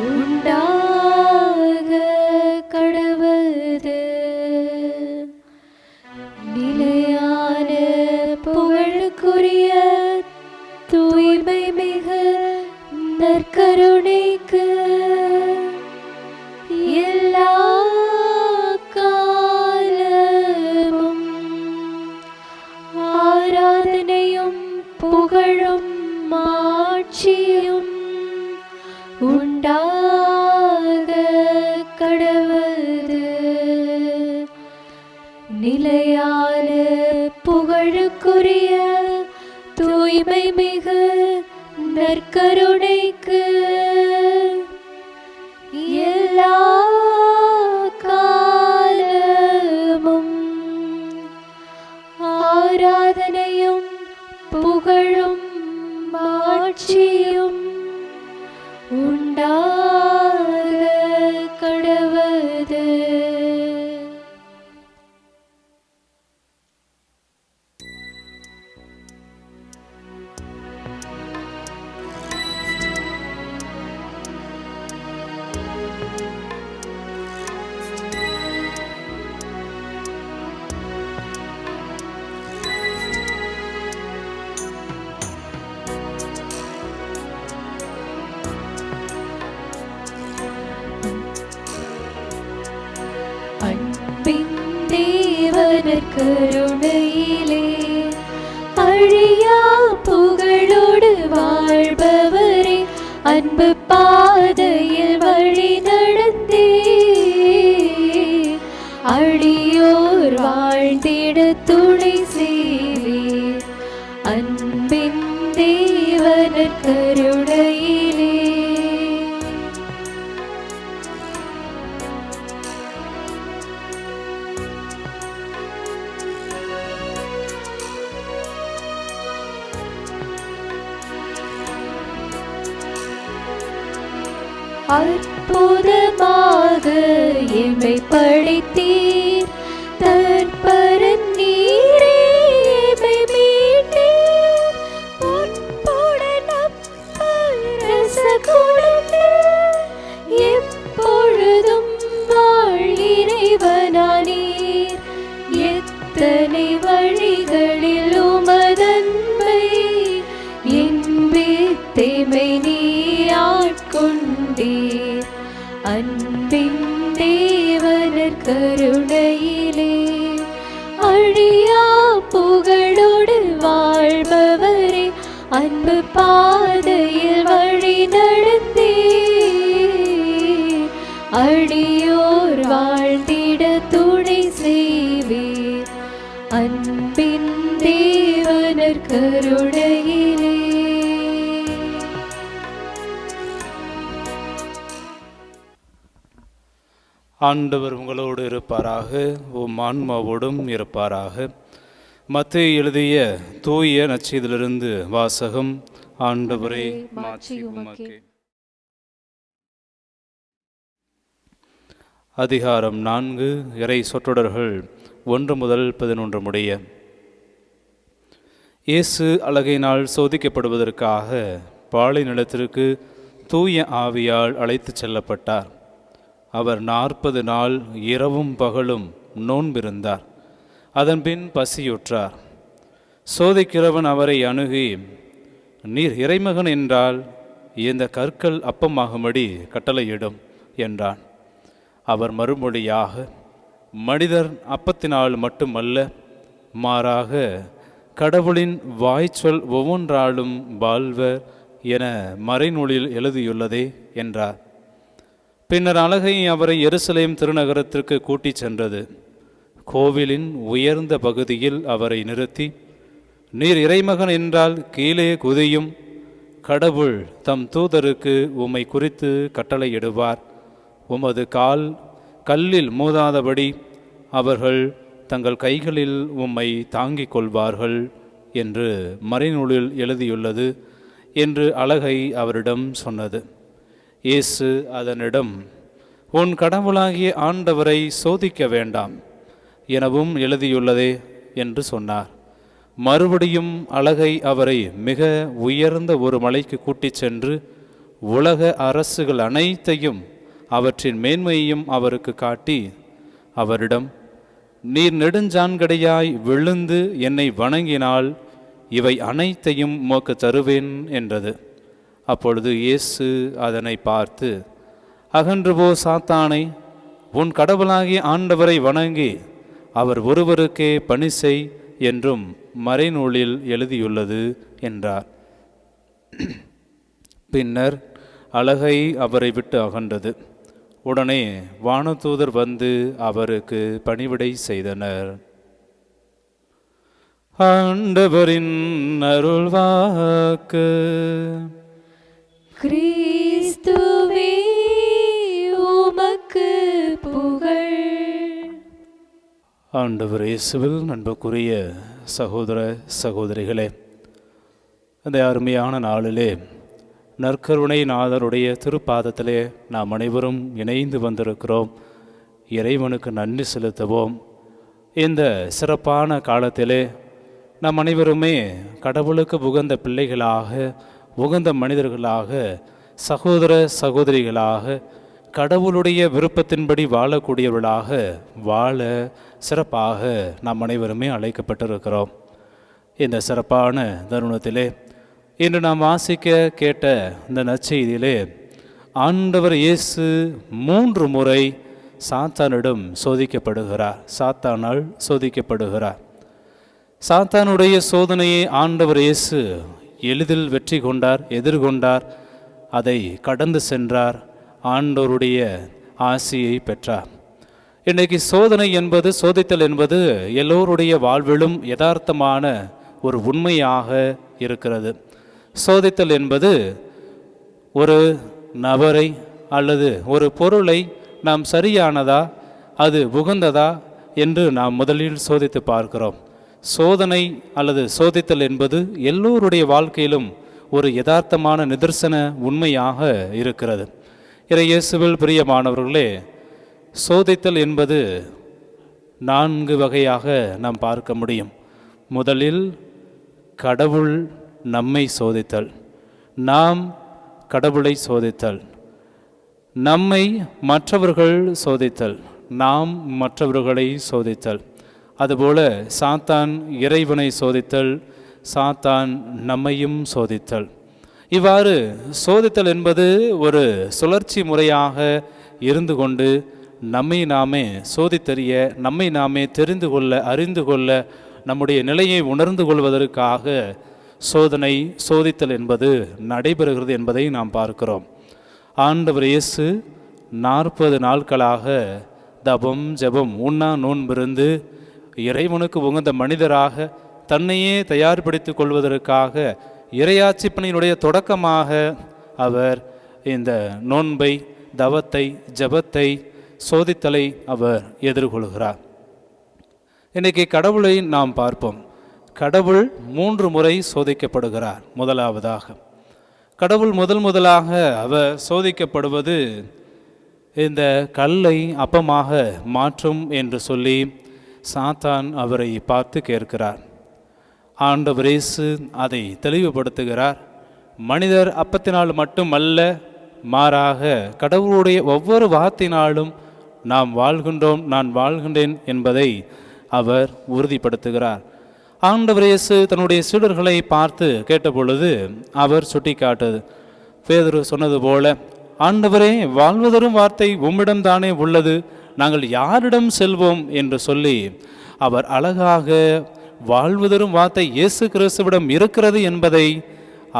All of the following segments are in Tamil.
உண்டாக கடவது. நிலையான புகழுக்குரிய தூய்மை மிகு நற்கருணைக்கு எல்லா காலமும் ஆராதனையும் புகழும் மாட்சியும் உண்டாக கடவது. நிலையான புகழுக்குரிய தூய்மை மிகு நற்கருணைக்கு எல்லா காலமும் ஆராதனையும் புகழும் மாட்சியும் உண்டாக கடவது. கருணையிலே அழியா புகழோடு வாழ்பவரே, அன்பு பாதையில் வழி நடந்தே அடியோர் வாழ்ந்திட துணை செய்வீர். அன்பின் தேவனர் கருணையிலே அற்புதமாக எம்மை படைத்தீர். தற்பரன் நீரே எம்மை மீட்டீர். பொற்புடன் அப்பரச குலத்தில் எப்பொழுதும் வாழ் இறைவனானீர். எத்தனை வழிகளில் உமதன்பை என்பேத்தேமை நீர் ஆட்கொண்டீர். அன்பின் தேவனர் கருணையிலே அழியா புகழோடு வாழ்பவரே, அன்பு பாதையில் வழி நடந்தே அடியோர் வாழ்ந்திட துணை செய்வீர். அன்பின் தேவனர் கருணையிலே ஆண்டவர் உங்களோடு இருப்பாராக, உம் ஆன்மாவோடும் இருப்பாராக. மத்தேயு எழுதிய தூய நற்செய்தியிலிருந்து வாசகம். ஆண்டவரே மாட்சி உமக்கே. அதிகாரம் 4. இறை சொற்றொடர்கள் 1 முதல் 11 முடிய. இயேசு அழகையினால் சோதிக்கப்படுவதற்காக பாலை நிலத்திற்கு தூய ஆவியால் அழைத்துச் செல்லப்பட்டார். அவர் 40 நாள் இரவும் பகலும் நோன்பிருந்தார். அதன்பின் பசியுற்றார். சோதிக்கிறவன் அவரை அணுகி, நீர் இறைமகன் என்றால் இந்த கற்கள் அப்பமாகும்படி கட்டளையிடும் என்றான். அவர் மறுமொழியாக, மனிதர் அப்பத்தினால் மட்டுமல்ல, மாறாக கடவுளின் வாய்ச்சொல் ஒவ்வொன்றாலும் வாழ்வர் என மறைநூலில் எழுதியுள்ளதே என்றார். பின்னர் அழகை அவரை எருசலேம் திருநகரத்திற்கு கூட்டிச் சென்றது. கோவிலின் உயர்ந்த பகுதியில் அவரை நிறுத்தி, நீர் இறைமகன் என்றால் கீழே குதியும். கடவுள் தம் தூதருக்கு உம்மை குறித்து கட்டளையிடுவார். உமது கால் கல்லில் மோதாதபடி அவர்கள் தங்கள் கைகளில் உம்மை தாங்கிக் கொள்வார்கள் என்று மறைநூலில் எழுதியுள்ளது என்று அழகை அவரிடம் சொன்னது. இயேசு அதனிடம், உன் கடவுளாகிய ஆண்டவரை சோதிக்க வேண்டாம் எனவும் எழுதியுள்ளதே என்று சொன்னார். மறுபடியும் அழகை அவரை மிக உயர்ந்த ஒரு மலைக்கு கூட்டிச் சென்று உலக அரசுகள் அனைத்தையும் அவற்றின் மேன்மையையும் அவருக்கு காட்டி அவரிடம், நீர் நெடுஞ்சான்கடையாய் விழுந்து என்னை வணங்கினால் இவை அனைத்தையும் உமக்கு தருவேன் என்றது. அப்பொழுது இயேசு அதனை பார்த்து, அகன்று போ சாத்தானை, உன் கடவுளாகிய ஆண்டவரை வணங்கி அவர் ஒருவருக்கே பணி செய் என்றும் மறைநூலில் எழுதியுள்ளது என்றார். பின்னர் அலகை அவரை விட்டு அகன்றது. உடனே வானதூதர் வந்து அவருக்கு பணிவிடை செய்தனர். ஆண்டவரின் அருள்வாக்கு. கிறிஸ்துவே உமக்கு புகழ். ஆண்டவர் இயேசுவில் அன்புக்குரிய சகோதர சகோதரிகளே, இந்த அருமையான நாளிலே நற்கருணை நாதருடைய திருப்பாதத்திலே நாம் அனைவரும் இணைந்து வந்திருக்கிறோம். இறைவனுக்கு நன்றி செலுத்துவோம். இந்த சிறப்பான காலத்திலே நாம் அனைவருமே கடவுளுக்கு உகந்த பிள்ளைகளாக, உகந்த மனிதர்களாக, சகோதர சகோதரிகளாக, கடவுளுடைய விருப்பத்தின்படி வாழக்கூடியவர்களாக வாழ சிறப்பாக நாம் அனைவருமே அழைக்கப்பட்டிருக்கிறோம். இந்த சிறப்பான தருணத்திலே இன்று நாம் வாசிக்க கேட்ட இந்த நற்செய்தியிலே ஆண்டவர் இயேசு 3 முறை சாத்தானிடம் சோதிக்கப்படுகிறார். சாத்தானால் சோதிக்கப்படுகிறார். சாத்தானுடைய சோதனையை ஆண்டவர் இயேசு எளிதில் வெற்றி கொண்டார், எதிர்கொண்டார், அதை கடந்து சென்றார், ஆண்டவருடைய ஆசியை பெற்றார். இன்றைக்கு சோதனை என்பது, சோதித்தல் என்பது எல்லோருடைய வாழ்விலும் யதார்த்தமான ஒரு உண்மையாக இருக்கிறது. சோதித்தல் என்பது ஒரு நபரை அல்லது ஒரு பொருளை நாம் சரியானதா, அது உகந்ததா என்று நாம் முதலில் சோதித்து பார்க்கிறோம். சோதனை அல்லது சோதித்தல் என்பது எல்லோருடைய வாழ்க்கையிலும் ஒரு யதார்த்தமான நிதர்சன உண்மையாக இருக்கிறது. இயேசுவில் பிரியமானவர்களே, சோதித்தல் என்பது 4 வகையாக நாம் பார்க்க முடியும். முதலில் கடவுள் நம்மை சோதித்தல், நாம் கடவுளை சோதித்தல். நம்மை மற்றவர்கள் சோதித்தல், நாம் மற்றவர்களை சோதித்தல். அதுபோல சாத்தான் இறைவனை சோதித்தல், சாத்தான் நம்மையும் சோதித்தல். இவ்வாறு சோதித்தல் என்பது ஒரு சுழற்சி முறையாக இருந்து கொண்டு நம்மை நாமே சோதித்தறிய, நம்மை நாமே தெரிந்து கொள்ள, அறிந்து கொள்ள, நம்முடைய நிலையை உணர்ந்து கொள்வதற்காக சோதனை, சோதித்தல் என்பது நடைபெறுகிறது என்பதை நாம் பார்க்கிறோம். ஆண்டவர் இயேசு 40 நாட்களாக தபம், ஜெபம், உண்ணா நோன்பிருந்து இறைவனுக்கு உகந்த மனிதராக தன்னையே தயார்படுத்திக் கொள்வதற்காக இறையாட்சி பணியினுடைய தொடக்கமாக அவர் இந்த நோன்பை, தவத்தை, ஜெபத்தை, சோதித்தலை அவர் எதிர்கொள்கிறார். இன்றைக்கி கடவுளை நாம் பார்ப்போம். கடவுள் 3 முறை சோதிக்கப்படுகிறார். முதலாவதாக கடவுள் முதலாக அவர் சோதிக்கப்படுவது இந்த கல்லை அப்பமாக மாற்றும் என்று சொல்லி சாத்தான் அவரை பார்த்து கேட்கிறார். ஆண்டவர் இயேசு அதை தெளிவுபடுத்துகிறார். மனிதர் அப்பத்தினால் மட்டுமல்ல, மாறாக கடவுளுடைய ஒவ்வொரு வார்த்தையினாலும் நாம் வாழ்கின்றோம், நான் வாழ்கின்றேன் என்பதை அவர் உறுதிப்படுத்துகிறார். ஆண்டவர் இயேசு தன்னுடைய சீடர்களை பார்த்து கேட்டபொழுது அவர் சுட்டிக்காட்டது, பேதுரு சொன்னது போல, ஆண்டவரே, வாழ்வதரும் வார்த்தை உம்மிடம்தானே உள்ளது, நாங்கள் யாரிடம் செல்வோம் என்று சொல்லி அவர் அழகாக வாழ்வதரும் வார்த்தை இயேசு கிறிஸ்துவிடம் இருக்கிறது என்பதை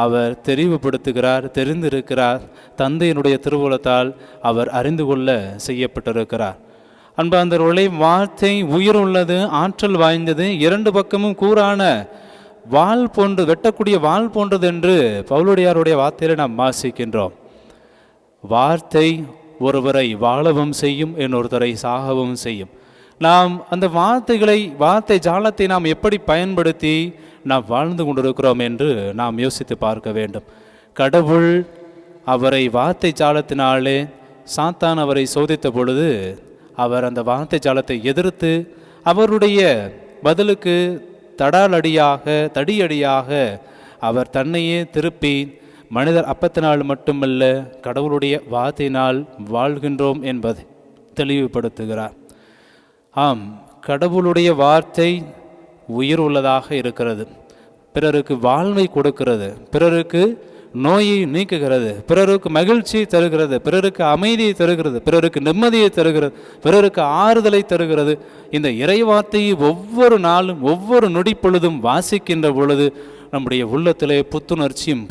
அவர் தெரிவுபடுத்துகிறார், தெரிந்திருக்கிறார். தந்தையினுடைய திருவுளத்தால் அவர் அறிந்து கொள்ள செய்யப்பட்டிருக்கிறார். அன்பார்ந்தவர்களே, வார்த்தை உயிர் உள்ளது, ஆற்றல் வாய்ந்தது, 2 பக்கமும் கூரான வாள் போன்று, வெட்டக்கூடிய வாள் போன்றது என்று பவுலடியாருடைய வார்த்தையில் நாம் வாசிக்கின்றோம். வார்த்தை ஒருவரை வாழவும் செய்யும், இன்னொருத்தரை சாகவும் செய்யும். நாம் அந்த வார்த்தை ஜாலத்தை நாம் எப்படி பயன்படுத்தி நாம் வாழ்ந்து கொண்டிருக்கிறோம் என்று நாம் யோசித்து பார்க்க வேண்டும். கடவுள் அவரை வார்த்தை ஜாலத்தினாலே சாத்தான் அவரை சோதித்த பொழுது அவர் அந்த வார்த்தை ஜாலத்தை எதிர்த்து அவருடைய பதிலுக்கு தடியடியாக அவர் தன்னையே திருப்பி மனிதர் அப்பத்தினால் மட்டுமல்ல கடவுளுடைய வார்த்தையினால் வாழ்கின்றோம் என்பதை தெளிவுபடுத்துகிறார். ஆம், கடவுளுடைய வார்த்தை உயிர் உள்ளதாக இருக்கிறது, பிறருக்கு வாழ்வை கொடுக்கிறது, பிறருக்கு நோயை நீக்குகிறது, பிறருக்கு மகிழ்ச்சியை தருகிறது, பிறருக்கு அமைதியை தருகிறது, பிறருக்கு நிம்மதியை தருகிறது, பிறருக்கு ஆறுதலை தருகிறது. இந்த இறைவார்த்தையை ஒவ்வொரு நாளும் ஒவ்வொரு நொடி பொழுதும் வாசிக்கின்ற பொழுது நம்முடைய உள்ளத்திலே புத்துணர்ச்சியும்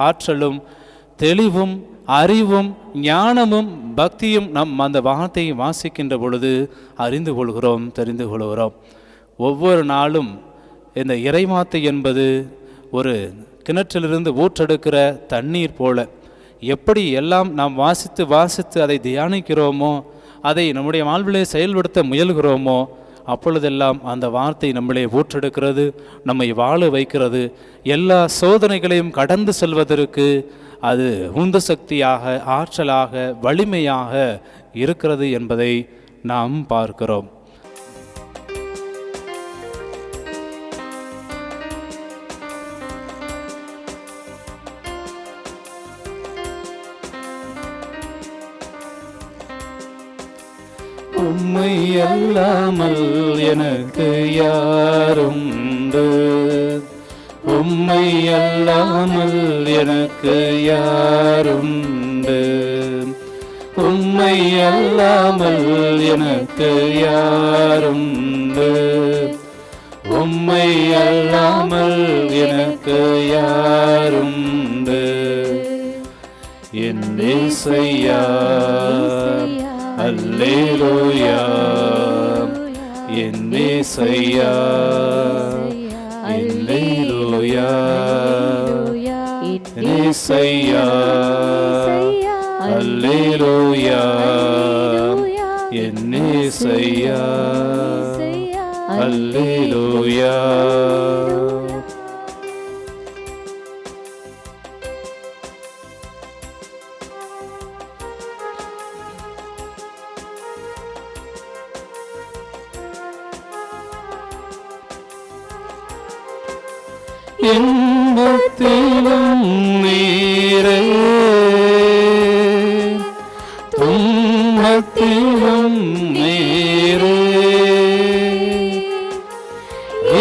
ஆற்றலும் தெளிவும் அறிவும் ஞானமும் பக்தியும் அந்த வார்த்தையை வாசிக்கின்ற பொழுது அறிந்து கொள்கிறோம், தெரிந்து கொள்கிறோம். ஒவ்வொரு நாளும் இந்த இறைவார்த்தை என்பது ஒரு கிணற்றிலிருந்து ஊற்றெடுக்கிற தண்ணீர் போல, எப்படி எல்லாம் நாம் வாசித்து அதை தியானிக்கிறோமோ, அதை நம்முடைய வாழ்விலே செயல்படுத்த முயல்கிறோமோ, அப்பொழுதெல்லாம் அந்த வார்த்தை நம்மளே ஊற்றெடுக்கிறது, நம்மை வாழ வைக்கிறது. எல்லா சோதனைகளையும் கடந்து செல்வதற்கு அது உந்து சக்தியாக, ஆற்றலாக, வலிமையாக இருக்கிறது என்பதை நாம் பார்க்கிறோம். உம்மை அல்லாமல் எனக்கு யாருண்டு, உம்மை அல்லாமல் எனக்கு யாருண்டு, உம்மை அல்லாமல் எனக்கு யாருண்டு, உம்மை அல்லாமல் எனக்கு யாருண்டு. என் இயேசையா அல்லேலூயா, என் இயேசையா அல்லேலூயா, என் இயேசையா அல்லேலூயா, என் இயேசையா அல்லேலூயா. இன்பத்திலும் நீரே, துன்பத்திலும் நீரே,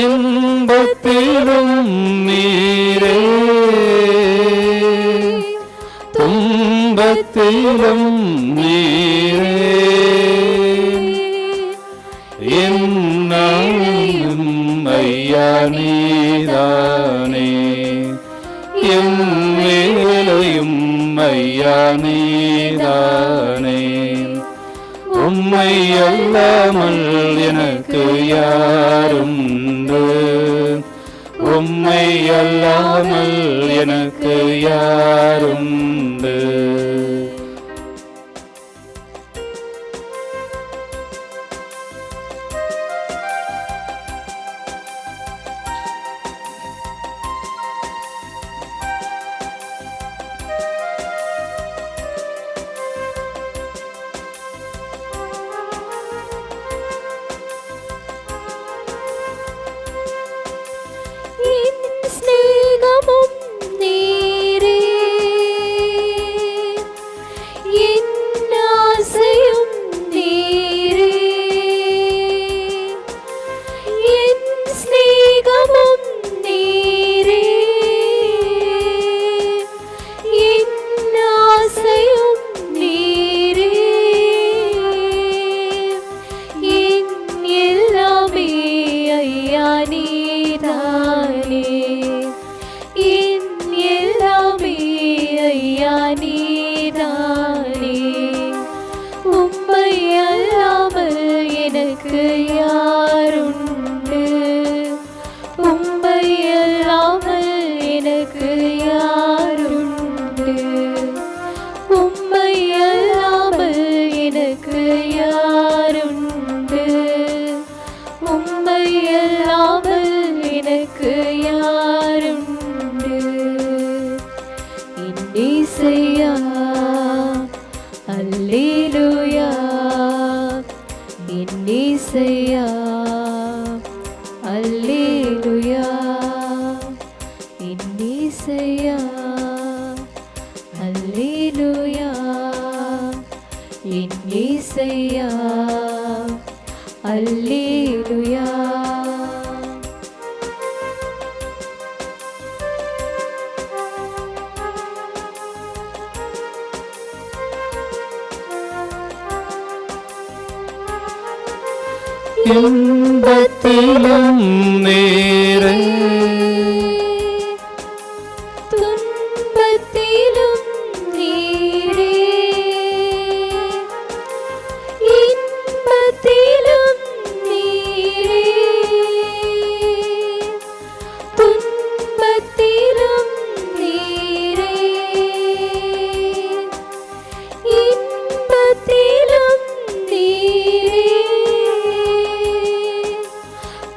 இன்பத்திலும் நீரே, துன்பத்திலும் நீரே, என்னாலும் ஐயா நீதானே, என் வேலையும் ஐயா நீதானே. உம்மை அல்லாமல் எனக்கு யாருண்டு, உம்மை அல்லாமல் எனக்கு யாருண்டு. Alleluia, in Isaiah. என் இயேசையா. அல்லேலூயா. இன்பத்திலும் நேரே துன்பத்திலும் நீரே, இன்பத்திலும் நீரே, துன்பத்திலும் நீரே, இன்பத்திலும் நீரே,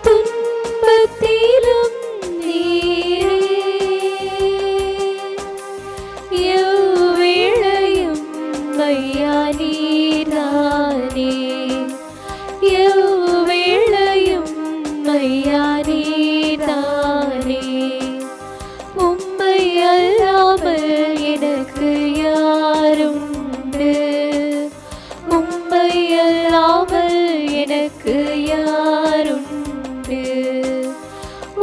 துன்பத்திலும் நீரே. எவ்வேளையும் ஐயா நீர்தானே, எவ்வேளையும் ஐயா நீர்தானே. உம்மை அல்லாமல் எனக்கு யாருண்டு, உம்மை அல்லாமல் எனக்கு யாருண்டு,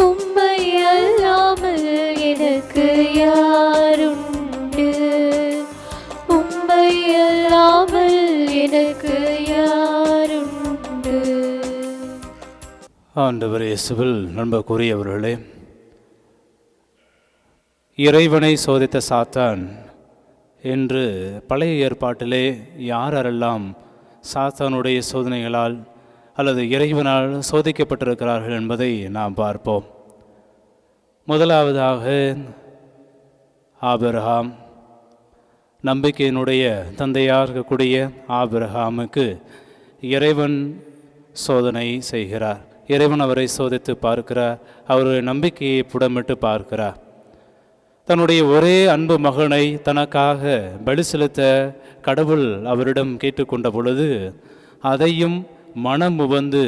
உம்மை அல்லாமல் எனக்கு யாருண்டு, உம்மை அல்லாமல் எனக்கு யாருண்டு. ஆண்டவர் இயேசுவில் நண்புக்குரியவர்களே, இறைவனை சோதித்த சாத்தான் என்று பழைய ஏற்பாட்டிலே யாரெல்லாம் சாத்தானுடைய சோதனைகளால் அல்லது இறைவனால் சோதிக்கப்பட்டிருக்கிறார்கள் என்பதை நாம் பார்ப்போம். முதலாவதாக ஆபிரகாம், நம்பிக்கையினுடைய தந்தையாக இருக்கக்கூடிய ஆபிரகாமுக்கு இறைவன் சோதனை செய்கிறார். இறைவன் அவரை சோதித்து பார்க்கிறார், அவருடைய நம்பிக்கையை புடமிட்டு பார்க்கிறார். தன்னுடைய ஒரே அன்பு மகனை தனக்காக பலி செலுத்த கடவுள் அவரிடம் கேட்டுக்கொண்ட பொழுது அதையும் மனம் உவந்து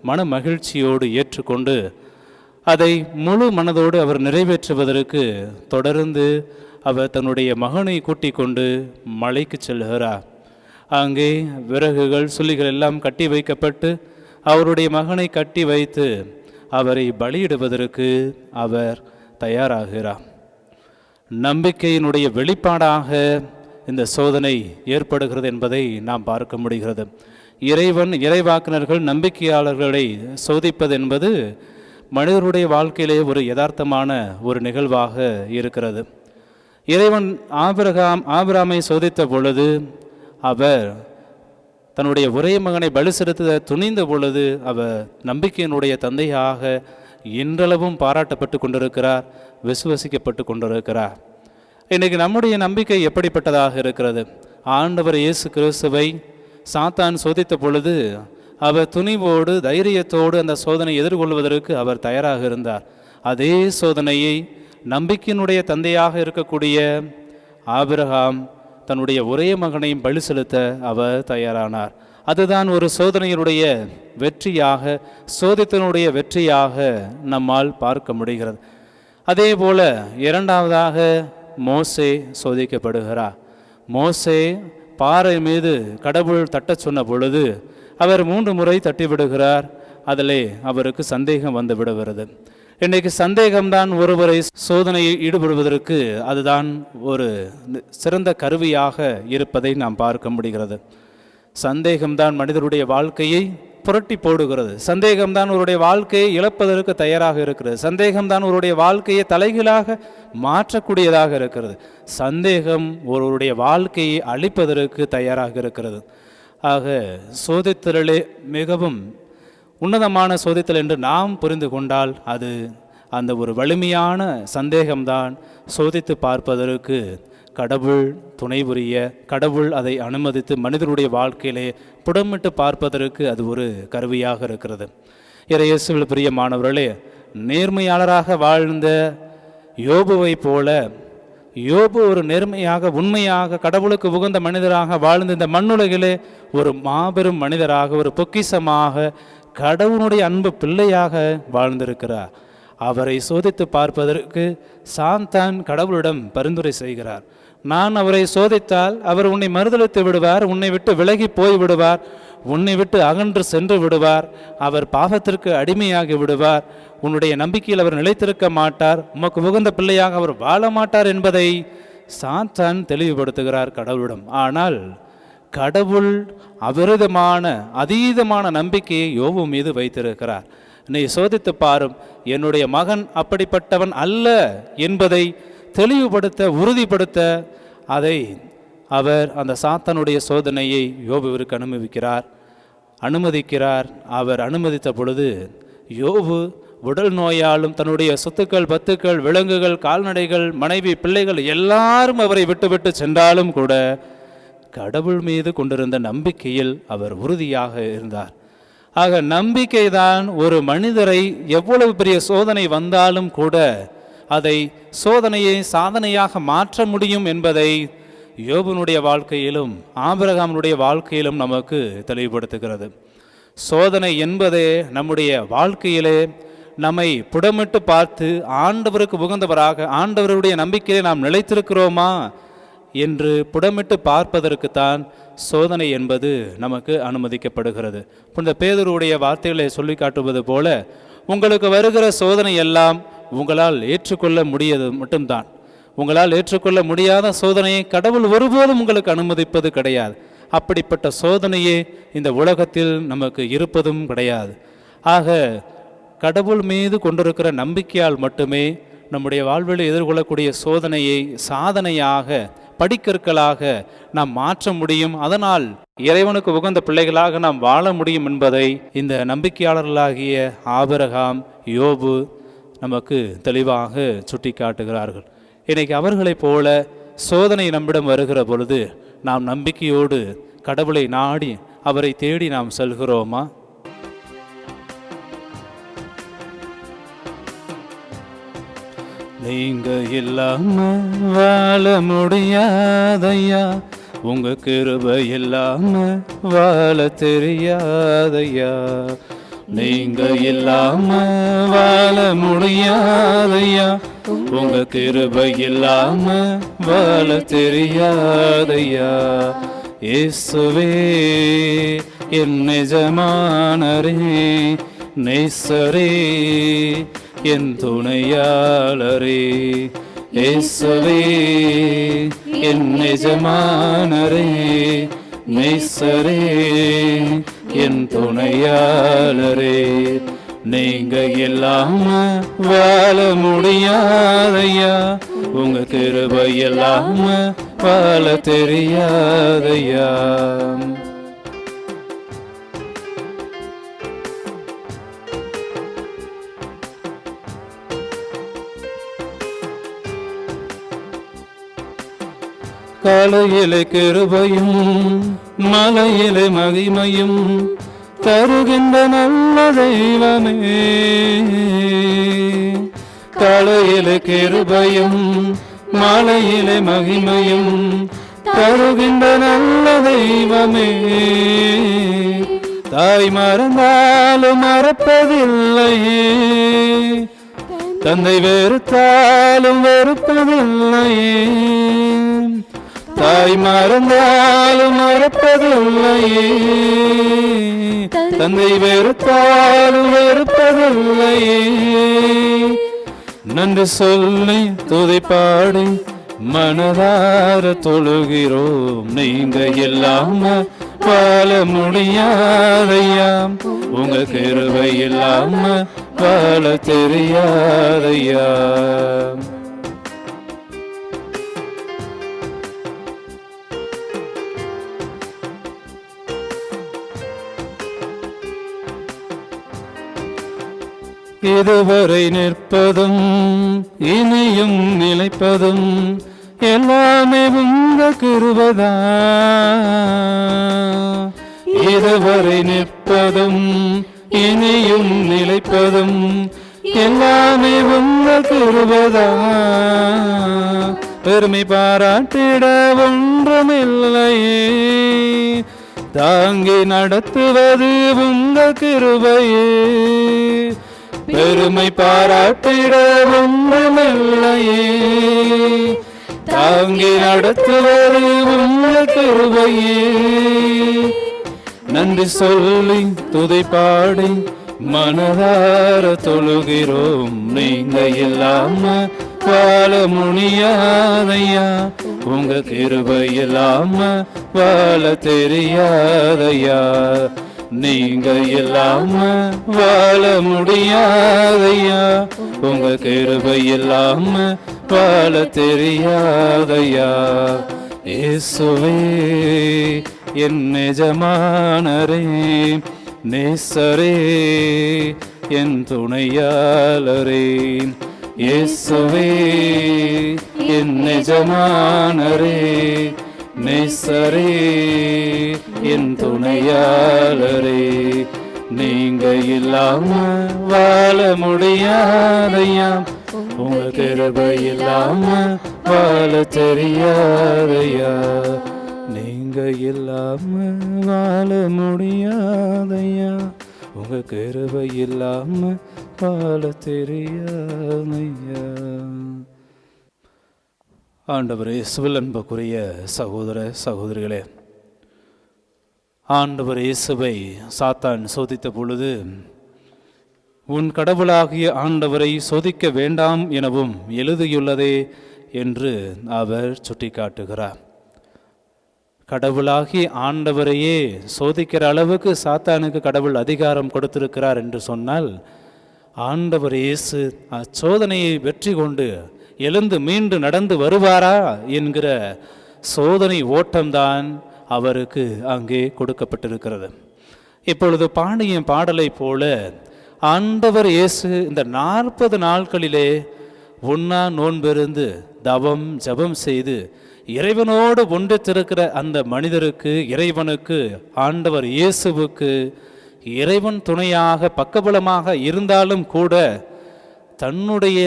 மன மகிழ்ச்சியோடு ஏற்றுக்கொண்டு அதை முழு மனதோடு அவர் நிறைவேற்றுவதற்கு தொடர்ந்து அவர் தன்னுடைய மகனை கூட்டிக் கொண்டு மலைக்கு செல்கிறார். அங்கே விறகுகள் சுள்ளிகள் எல்லாம் கட்டி வைக்கப்பட்டு அவருடைய மகனை கட்டி வைத்து அவரை பலியிடுவதற்கு அவர் தயாராகிறார். நம்பிக்கையினுடைய வெளிப்பாடாக இந்த சோதனை ஏற்படுகிறது என்பதை நாம் பார்க்க முடிகிறது. இறைவாக்கினர்கள் நம்பிக்கையாளர்களை சோதிப்பது என்பது மனிதருடைய வாழ்க்கையிலே ஒரு யதார்த்தமான ஒரு நிகழ்வாக இருக்கிறது. இறைவன் ஆபிரகாமை சோதித்த பொழுது அவர் தன்னுடைய ஒரே மகனை பலி செலுத்த துணிந்த பொழுது அவர் நம்பிக்கையினுடைய தந்தையாக இன்றளவும் பாராட்டப்பட்டு கொண்டிருக்கிறார், விசுவசிக்கப்பட்டு கொண்டிருக்கிறார். இன்றைக்கு நம்முடைய நம்பிக்கை எப்படிப்பட்டதாக இருக்கிறது? ஆண்டவர் இயேசு கிறிஸ்துவை சாத்தான் சோதித்த பொழுது அவர் துணிவோடு தைரியத்தோடு அந்த சோதனை எதிர்கொள்வதற்கு அவர் தயாராக இருந்தார். அதே சோதனையை நம்பிக்கையினுடைய தந்தையாக இருக்கக்கூடிய ஆபிரகாம் தன்னுடைய ஒரே மகனையும் பலி செலுத்த அவர் தயாரானார். அதுதான் ஒரு சோதனையினுடைய வெற்றியாக, சோதித்தனுடைய வெற்றியாக நம்மால் பார்க்க முடிகிறது. அதே போல இரண்டாவதாக மோசே சோதிக்கப்படுகிறார். மோசே பாறை மீது கடவுள் தட்டச் சொன்ன பொழுது அவர் 3 முறை தட்டிவிடுகிறார். அதிலே அவருக்கு சந்தேகம் வந்து விடுகிறது. இன்றைக்கு சந்தேகம்தான் ஒருவரை சோதனையில் ஈடுபடுவதற்கு அதுதான் ஒரு சிறந்த கருவியாக இருப்பதை நாம் பார்க்க முடிகிறது. சந்தேகம்தான் மனிதருடைய வாழ்க்கையை புரட்டி போடுகிறது. சந்தேகம்தான் ஒருவருடைய வாழ்க்கையை இழப்பதற்கு தயாராக இருக்கிறது. சந்தேகம்தான் ஒருவருடைய வாழ்க்கையை தலைகீழாக மாற்றக்கூடியதாக இருக்கிறது. சந்தேகம் ஒருவருடைய வாழ்க்கையை அழிப்பதற்கு தயாராக இருக்கிறது. ஆக சோதித்தலே மிகவும் உன்னதமான சோதித்தல் என்று நாம் புரிந்து கொண்டால் அது அந்த ஒரு வலிமையான சந்தேகம்தான் சோதித்து பார்ப்பதற்கு கடவுள் துணை புரிய, கடவுள் அதை அனுமதித்து மனிதனுடைய வாழ்க்கையிலே புடமிட்டு பார்ப்பதற்கு அது ஒரு கருவியாக இருக்கிறது. இயேசுவில் பிரியமானவர்களே, நேர்மையாளராக வாழ்ந்த யோபுவை போல யோபு ஒரு நேர்மையாக உண்மையாக கடவுளுக்கு உகந்த மனிதராக வாழ்ந்த இந்த மண்ணுலகிலே ஒரு மாபெரும் மனிதராக, ஒரு பொக்கிஷமாக, கடவுளுடைய அன்பு பிள்ளையாக வாழ்ந்திருக்கிறார். அவரை சோதித்து பார்ப்பதற்கு சாத்தான் கடவுளிடம் பரிந்துரை செய்கிறார். நான் அவரை சோதித்தால் அவர் உன்னை மறுதலித்து விடுவார், உன்னை விட்டு விலகி போய் விடுவார், உன்னை விட்டு அகன்று சென்று விடுவார், அவர் பாவத்திற்கு அடிமையாகி விடுவார், உன்னுடைய நம்பிக்கையில் அவர் நிலைத்திருக்க மாட்டார், உமக்கு உகந்த பிள்ளையாக அவர் வாழ மாட்டார் என்பதை சாத்தான் தெளிவுபடுத்துகிறார் கடவுளிடம். ஆனால் கடவுள் அவிரதமான அதீதமான நம்பிக்கையை யோபு மீது வைத்திருக்கிறார். நீ சோதித்து பாரும், என்னுடைய மகன் அப்படிப்பட்டவன் அல்ல என்பதை தெளிவுபடுத்த உறுதிப்படுத்த அதை அவர் அந்த சாத்தானுடைய சோதனையை யோபுவிற்கு அனுமதிக்கிறார். அவர் அனுமதித்த பொழுது யோபு உடல் நோயாலும் தன்னுடைய சொத்துக்கள், பத்துக்கள், விலங்குகள், கால்நடைகள், மனைவி, பிள்ளைகள் எல்லாரும் அவரை விட்டுவிட்டு சென்றாலும் கூட கடவுள் மீது கொண்டிருந்த நம்பிக்கையில் அவர் உறுதியாக இருந்தார். ஆக நம்பிக்கைதான் ஒரு மனிதரை எவ்வளவு பெரிய சோதனை வந்தாலும் கூட அதை சோதனையை சாதனையாக மாற்ற முடியும் என்பதை யோபுனுடைய வாழ்க்கையிலும் ஆபிரகாமுடைய வாழ்க்கையிலும் நமக்கு தெளிவுபடுத்துகிறது. சோதனை என்பதே நம்முடைய வாழ்க்கையிலே நம்மை புடமிட்டு பார்த்து ஆண்டவருக்கு உகந்தவராக, ஆண்டவருடைய நம்பிக்கையை நாம் நிலைத்திருக்கிறோமா என்று புடமிட்டு பார்ப்பதற்குத்தான் சோதனை என்பது நமக்கு அனுமதிக்கப்படுகிறது. புனித பேதுருவுடைய வார்த்தைகளை சொல்லி காட்டுவது போல, உங்களுக்கு வருகிற சோதனை எல்லாம் உங்களால் ஏற்றுக்கொள்ள முடியாது மட்டும்தான். உங்களால் ஏற்றுக்கொள்ள முடியாத சோதனையை கடவுள் ஒருபோதும் உங்களுக்கு அனுமதிப்பது கிடையாது. அப்படிப்பட்ட சோதனையே இந்த உலகத்தில் நமக்கு இருப்பதும் கிடையாது. ஆக கடவுள் மீது கொண்டிருக்கிற நம்பிக்கையால் மட்டுமே நம்முடைய வாழ்வில் எதிர்கொள்ளக்கூடிய சோதனையை சாதனையாக, படிக்கற்களாக நாம் மாற்ற முடியும். அதனால் இறைவனுக்கு உகந்த பிள்ளைகளாக நாம் வாழ முடியும் என்பதை இந்த நம்பிக்கையாளர்களாகிய ஆபிரகாம், யோபு நமக்கு தெளிவாக சுட்டி காட்டுகிறார்கள். இன்னைக்கு அவர்களைப் போல சோதனை நம்மிடம் வருகிற பொழுது நாம் நம்பிக்கையோடு கடவுளை நாடி அவரை தேடி நாம் செல்கிறோமா? நீங்க இல்லாம வாழ முடியாதையா, உங்க கிருபை இல்லாம வாழ தெரியாதையா. நீங்க இல்லாம வாழ முடியாதையா, உங்க கிருபை இல்லாம வாழ தெரியாதையா. இயேசுவே என் எஜமானரே, நேசரே என் துணையாளரே. இயேசுவே என் எஜமானரே, நேசரே என் துணையாளரே. நீங்க இல்லாம வாழ முடியாதையா, உங்க கிருபை இல்லாம வாழ தெரியாதையா. காலையிலே கிருபையும் மலையிலே மகிமையும் தருகின்ற நல்ல தெய்வமே. காலையிலே கிருபையும் மலையிலே மகிமையும் தருகின்ற நல்ல தெய்வமே. தாய் மறந்தாலும் மறப்பதில்லையே, தந்தை வெறுத்தாலும் வெறுப்பதில்லையே. தாய் மறந்தாலும் மறப்பதில்லையே, தந்தை வெறுத்தாலும் வெறுப்பதில்லையே. நன்றி சொல்லி துதி பாடி மனதார தொழுகிறோம். நீங்க இல்லாம வாழ முடியாதையா, உங்க கிருபை இல்லாம வாழ தெரியாதையா. இதுவரை நிற்பதும் இனியும் நிலைப்பதும் எல்லாமே உங்க கிருபைதான். இதுவரை நிற்பதும் இனியும் நிலைப்பதும் எல்லாமே உங்க கிருபைதான். பெருமை பாராட்டிட ஒன்றுமில்லையே, தாங்கி நடத்துவது உங்க கிருபையே. பெருமை பாராட்டிட ஒன்றுமில்லையே, தாங்கி நடத்துவது உங்கள் கிருபையே. நன்றி சொல்லி துதி பாடி மனதார தொழுகிறோம். நீங்க இல்லாம வாழ முடியாதையா, உங்க கிருபை இல்லாம வாழ தெரியாதையா. நீங்க இல்லாம வாழ முடியாதையா, உங்க கிருபை இல்லாம வாழ தெரியாதையா. இயேசுவே என் எஜமானரே, நேசரே என் துணையாளரே. இயேசுவே என் எஜமானரே, நேசரே என் துணையாளரே. நீங்க இல்லாம வாழ முடியாதையா, உங்க கிருபை இல்லாம வாழ தெரியாதையா. நீங்க இல்லாம வாழ முடியாதையா, உங்க கிருபை இல்லாம வாழ தெரியாதையா. ஆண்டவரே, இயேசுவில் அன்புக்குரிய சகோதர சகோதரிகளே, ஆண்டவர் இயேசுவை சாத்தான் சோதித்த பொழுது உன் கடவுளாகிய ஆண்டவரை சோதிக்க வேண்டாம் எனவும் எழுதியுள்ளதே என்று அவர் சுட்டிக்காட்டுகிறார். கடவுளாகிய ஆண்டவரையே சோதிக்கிற அளவுக்கு சாத்தானுக்கு கடவுள் அதிகாரம் கொடுத்திருக்கிறார் என்று சொன்னால், ஆண்டவர் இயேசு அச்சோதனையை வெற்றி கொண்டு எழுந்து மீண்டு நடந்து வருவாரா என்கிற சோதனை ஓட்டம்தான் அவருக்கு அங்கே கொடுக்கப்பட்டிருக்கிறது. இப்பொழுது பாடிய பாடலை போல ஆண்டவர் இயேசு இந்த 40 நாட்களிலே உண்ணா நோன்பிருந்து தவம் ஜபம் செய்து இறைவனோடு ஒன்றித்திருக்கிற அந்த மனிதருக்கு, இறைவனுக்கு, ஆண்டவர் இயேசுவுக்கு இறைவன் துணையாக பக்கபலமாக இருந்தாலும் கூட தன்னுடைய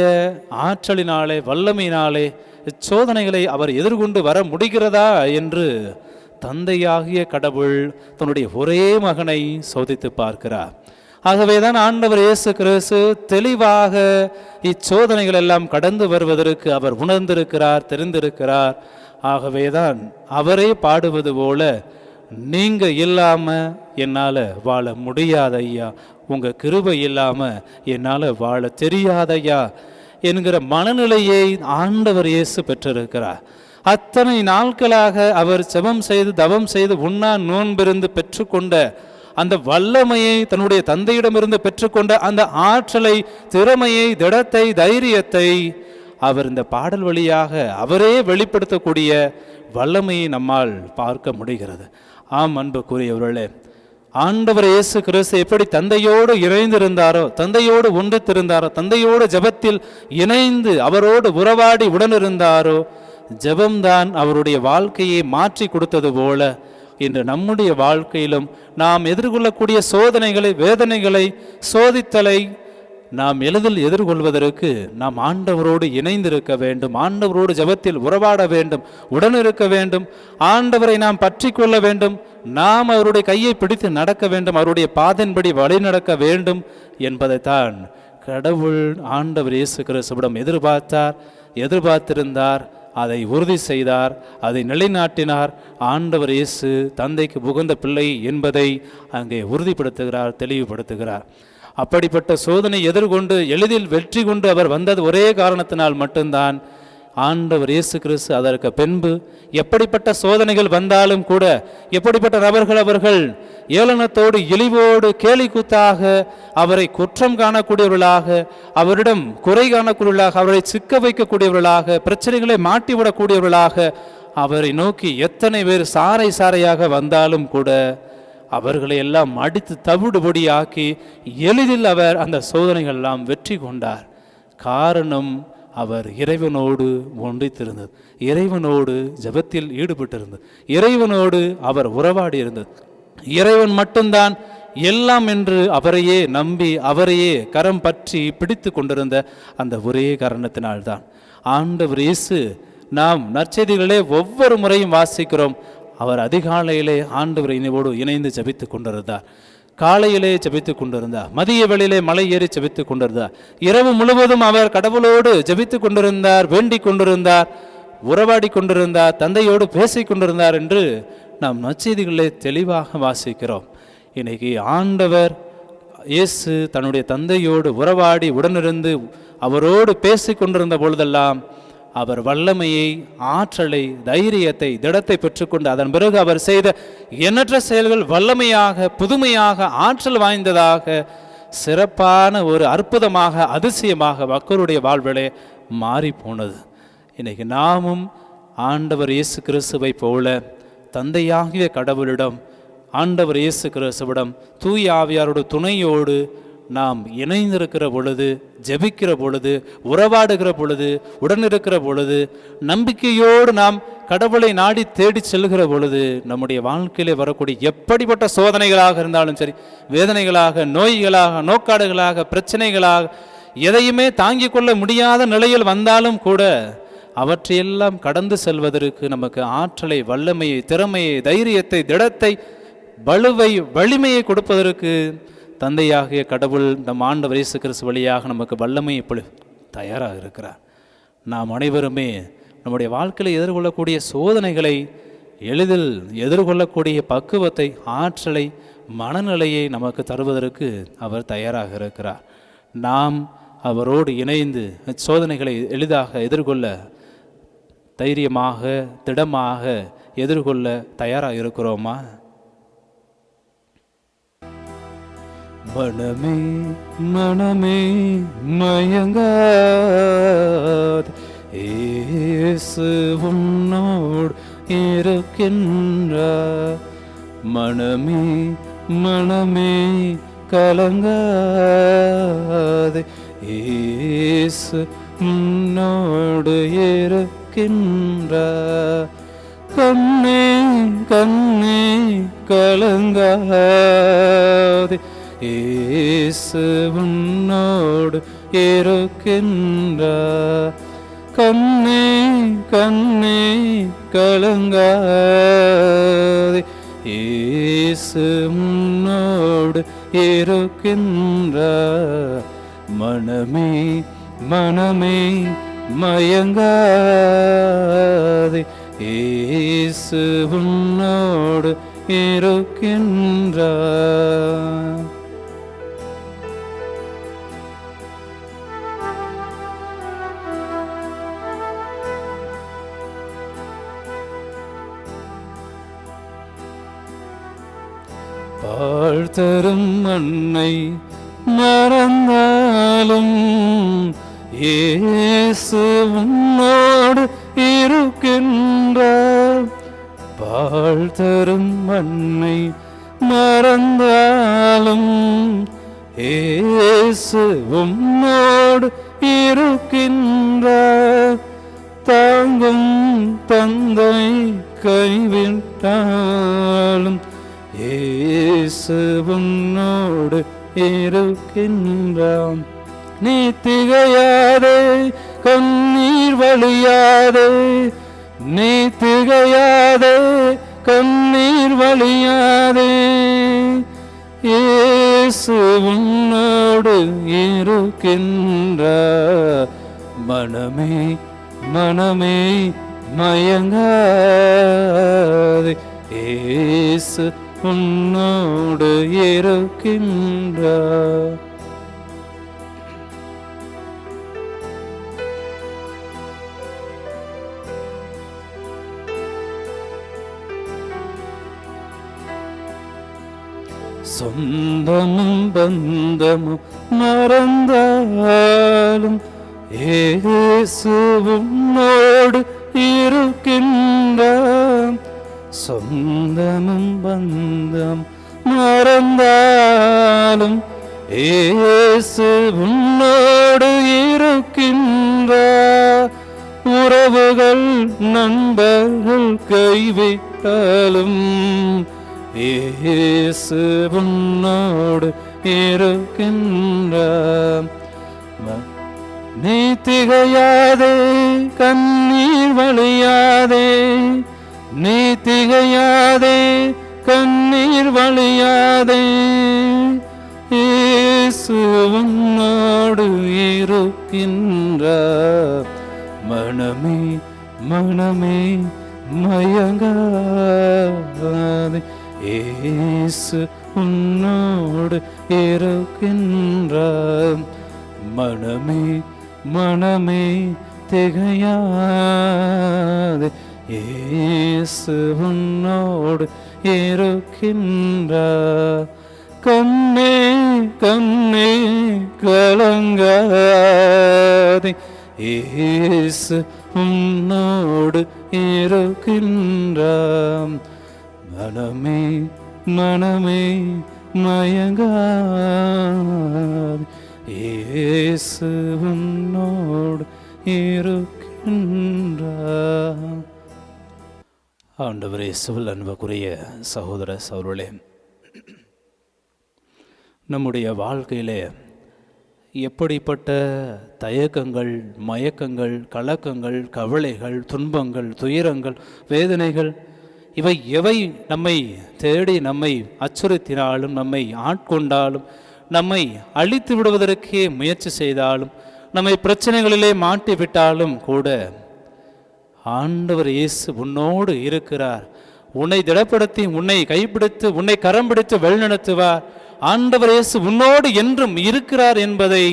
ஆற்றலினாலே வல்லமையினாலே இச்சோதனைகளை அவர் எதிர்கொண்டு வர முடிகிறதா என்று தந்தையாகிய கடவுள் தன்னுடைய ஒரே மகனை சோதித்து பார்க்கிறார். ஆகவேதான் ஆண்டவர் இயேசு கிறிஸ்து தெளிவாக இச்சோதனைகள் எல்லாம் கடந்து வருவதற்கு அவர் உணர்ந்திருக்கிறார், தெரிந்திருக்கிறார். ஆகவேதான் அவரே பாடுவது போல, நீங்க இல்லாம என்னால வாழ முடியாதையா, உங்க கிருபை இல்லாம என்னால வாழ தெரியாதையா என்கிற மனநிலையை ஆண்டவர் இயேசு பெற்றிருக்கிறார். அத்தனை நாட்களாக அவர் ஜெபம் செய்து தவம் செய்து உண்ணா நோன்பிருந்து பெற்றுக்கொண்ட அந்த வல்லமையை, தன்னுடைய தந்தையிடமிருந்து பெற்றுக்கொண்ட அந்த ஆற்றலை, திறமையை, திடத்தை, தைரியத்தை அவர் இந்த பாடல் வழியாக அவரே வெளிப்படுத்தக்கூடிய வல்லமையை நம்மால் பார்க்க முடிகிறது. ஆம் அன்புக்குரியவர்களே, ஆண்டவர் இயேசு கிறிஸ்து எப்படி தந்தையோடு இணைந்திருந்தாரோ, தந்தையோடு ஒன்றித்திருந்தாரோ, தந்தையோடு ஜெபத்தில் இணைந்து அவரோடு உறவாடி உடனிருந்தாரோ, ஜெபம்தான் அவருடைய வாழ்க்கையை மாற்றி கொடுத்தது போல இன்று நம்முடைய வாழ்க்கையிலும் நாம் எதிர்கொள்ளக்கூடிய சோதனைகளை, வேதனைகளை, சோதித்தலை நாம் எளிதில் எதிர்கொள்வதற்கு நாம் ஆண்டவரோடு இணைந்திருக்க வேண்டும். ஆண்டவரோடு ஜெபத்தில் உறவாட வேண்டும், உடனிருக்க வேண்டும். ஆண்டவரை நாம் பற்றி கொள்ள வேண்டும். நாம் அவருடைய கையை பிடித்து நடக்க வேண்டும், அவருடைய பாதையின்படி வழி நடக்க வேண்டும் என்பதைத்தான் கடவுள் ஆண்டவர் இயேசு கிறிஸ்துவிடம் எதிர்பார்த்திருந்தார். அதை உறுதி செய்தார், அதை நிலைநாட்டினார். ஆண்டவர் இயேசு தந்தைக்கு உகந்த பிள்ளை என்பதை அங்கே உறுதிப்படுத்துகிறார், தெளிவுபடுத்துகிறார். அப்படிப்பட்ட சோதனை எதிர்கொண்டு எளிதில் வெற்றி கொண்டு அவர் வந்தது ஒரே காரணத்தினால் மட்டும்தான். ஆண்டவர் இயேசு கிறிஸ்து அதற்கு பின்பு எப்படிப்பட்ட சோதனைகள் வந்தாலும் கூட, எப்படிப்பட்ட நபர்கள் அவர்கள் ஏளனத்தோடு இழிவோடு கேலி கூத்தாக அவரை குற்றம் காணக்கூடியவர்களாக, அவரிடம் குறை காணக்கூடியவர்களாக, அவரை சிக்க வைக்கக்கூடியவர்களாக, பிரச்சனைகளை மாட்டிவிடக்கூடியவர்களாக அவரை நோக்கி எத்தனை பேர் சாறை சாறையாக வந்தாலும் கூட அவர்களை எல்லாம் அடித்து தவிடுபொடி ஆக்கி எளிதில் அவர் அந்த சோதனைகள் எல்லாம் வெற்றி கொண்டார். காரணம், அவர் இறைவனோடு ஒன்றித்திருந்தது, இறைவனோடு ஜெபத்தில் ஈடுபட்டிருந்தது, இறைவனோடு அவர் உறவாடி இருந்தது. இறைவன் மட்டும்தான் எல்லாம் என்று அவரையே நம்பி அவரையே கரம் பற்றி பிடித்து கொண்டிருந்த அந்த ஒரே காரணத்தினால்தான் ஆண்டவர் இயேசு, நாம் நற்செய்திகளே ஒவ்வொரு முறையும் வாசிக்கிறோம், அவர் அதிகாலையிலே ஆண்டவர் இணைவோடு இணைந்து ஜெபித்து கொண்டிருந்தார். காலையிலே ஜெபித்து கொண்டிருந்தார், மதிய வேளையிலே மலை ஏறி ஜெபித்து கொண்டிருந்தார், இரவு முழுவதும் அவர் கடவுளோடு ஜெபித்து கொண்டிருந்தார், வேண்டிக் கொண்டிருந்தார். உறவாடி கொண்டிருந்தார், தந்தையோடு பேசி கொண்டிருந்தார் என்று நாம் நற்செய்திகளிலே தெளிவாக வாசிக்கிறோம். இன்னைக்கு ஆண்டவர் இயேசு தன்னுடைய தந்தையோடு உறவாடி உடனிருந்து அவரோடு பேசி கொண்டிருந்த பொழுதெல்லாம் அவர் வல்லமையை, ஆற்றலை, தைரியத்தை, திடத்தை பெற்றுக்கொண்டு அதன் பிறகு அவர் செய்த எண்ணற்ற செயல்கள் வல்லமையாக, புதுமையாக, ஆற்றல் வாய்ந்ததாக, சிறப்பான ஒரு அற்புதமாக, அதிசயமாக மக்களுடைய வாழ்விலே மாறி போனது. இன்னைக்கு நாமும் ஆண்டவர் இயேசு கிறிஸ்துவை போல தந்தையாகிய கடவுளிடம், ஆண்டவர் இயேசு கிறிஸ்துவிடம் தூய ஆவியாரோட துணையோடு நாம் இணைந்திருக்கிற பொழுது, ஜெபிக்கிற பொழுது, உறவாடுகிற பொழுது, உடனிருக்கிற பொழுது, நம்பிக்கையோடு நாம் கடவுளை நாடி தேடி செல்கிற பொழுது நம்முடைய வாழ்க்கையிலே வரக்கூடிய எப்படிப்பட்ட சோதனைகளாக இருந்தாலும் சரி, வேதனைகளாக, நோய்களாக, நோக்காடுகளாக, பிரச்சனைகளாக, எதையுமே தாங்கிக் கொள்ள முடியாத நிலையில் வந்தாலும் கூட அவற்றையெல்லாம் கடந்து செல்வதற்கு நமக்கு ஆற்றலை, வல்லமையை, திறமையை, தைரியத்தை, திடத்தை, வலுவை, வலிமையை கொடுப்பதற்கு தந்தையாகிய கடவுள் நம் ஆண்டவர் இயேசு கிறிஸ்து வழியாக நமக்கு வல்லமை இப்படி தயாராக இருக்கிறார். நாம் அனைவருமே நம்முடைய வாழ்க்கையில் எதிர்கொள்ளக்கூடிய சோதனைகளை எளிதில் எதிர்கொள்ளக்கூடிய பக்குவத்தை, ஆற்றலை, மனநிலையை நமக்கு தருவதற்கு அவர் தயாராக இருக்கிறார். நாம் அவரோடு இணைந்து சோதனைகளை எளிதாக எதிர்கொள்ள, தைரியமாக, திடமாக எதிர்கொள்ள தயாராக இருக்கிறோமா? மனமே மனமே மயங்காதே, இயேசு உன்னோடு இருக்கின்றார். மனமே மனமே கலங்காதே, இயேசு உன்னோடு இருக்கின்றார். கண்ணே கண்ணே கலங்காதே, இயேசு உன்னோடு இருக்கின்றார். கண்ணே கண்ணே கலங்காதே, இயேசு உன்னோடு இருக்கின்றார். மனமே மனமே மயங்காதே, இயேசு உன்னோடு இருக்கின்றார். வாழ்த்தரும் அன்னை மறந்தாலும் இயேசு உன்னோடு இருக்கின்றார். வாழ்த்தரும் அன்னை மறந்தாலும் இயேசு உன்னோடு இருக்கின்றார். தாங்கும் தந்தை கைவிட்டாலும் இயேசு உன்னோடு இருக்கின்றான். நீ திகையாதே, கண்ணீர் வழியாதே, நீ திகையாதே, கண்ணீர் வழியாதே, இயேசு உன்னோடு இருக்கின்றார். மனமே மனமே மயங்காதே, இயேசு உன்னோடு இருக்கின்றார். சொந்தமும் பந்தமும் மறந்தாலும் இயேசு உன்னோடு இருக்கின்றார். சொந்தமும் பந்தம் மறந்தாலும் இயேசு உன்னோடு இருக்கின்றார். உறவுகள் நண்பர்கள் கைவிட்டாலும் இயேசு உன்னோடு இருக்கின்றார். நீ திகையாதே, கண்ணீர் வழியாதே, நீ திகையாதே, கண்ணீர் வழியாதே, இயேசு உன்னோடு இருக்கின்றார். மனமே மனமே மயங்காதே, இயேசு உன்னோடு இருக்கின்றார். மனமே மனமே திகையாதே, இயேசு உன்னோடு இருக்கின்றார். கண்ணே கண்ணே கலங்காதே, இயேசு உன்னோடு இருக்கின்றார். மனமே மனமே மயங்காதே, இயேசு உன்னோடு இருக்கின்றார். ஆண்டவரே, இயேசுவில் அன்புக்குரிய சகோதர சகோதரர்களே, நம்முடைய வாழ்க்கையிலே எப்படிப்பட்ட தயக்கங்கள், மயக்கங்கள், கலக்கங்கள், கவலைகள், துன்பங்கள், துயரங்கள், வேதனைகள் இவை எவை நம்மை தேடி நம்மை அச்சுறுத்தினாலும், நம்மை ஆட்கொண்டாலும், நம்மை அழித்து விடுவதற்கே முயற்சி செய்தாலும், நம்மை பிரச்சனைகளிலே மாட்டிவிட்டாலும் கூட ஆண்டவர் இயேசு உன்னோடு இருக்கிறார். உன்னை திடப்படுத்தி, உன்னை கைப்பிடித்து, உன்னை கரம் பிடித்து வழிநடத்துவார். ஆண்டவர் இயேசு உன்னோடு என்றும் இருக்கிறார் என்பதை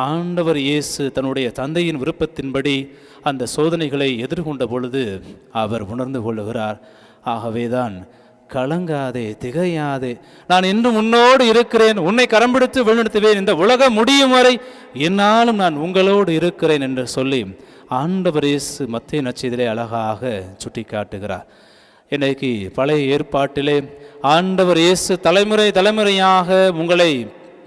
ஆண்டவர் இயேசு தன்னுடைய தந்தையின் விருப்பத்தின்படி அந்த சோதனைகளை எதிர்கொண்ட பொழுது அவர் உணர்ந்து கொள்ளுகிறார். ஆகவேதான் கலங்காதே, திகையாதே, நான் என்றும் உன்னோடு இருக்கிறேன், உன்னை கரம் பிடித்து வழிநடத்துவேன், இந்த உலகம் முடியும் வரை என்னாலும் நான் உங்களோடு இருக்கிறேன் என்று சொல்லி ஆண்டவர் இயேசு மத்தேயு நற்செய்தியிலே அழகாக சுட்டி காட்டுகிறார். இன்றைக்கு பழைய ஏற்பாட்டிலே ஆண்டவர் இயேசு தலைமுறை தலைமுறையாக உங்களை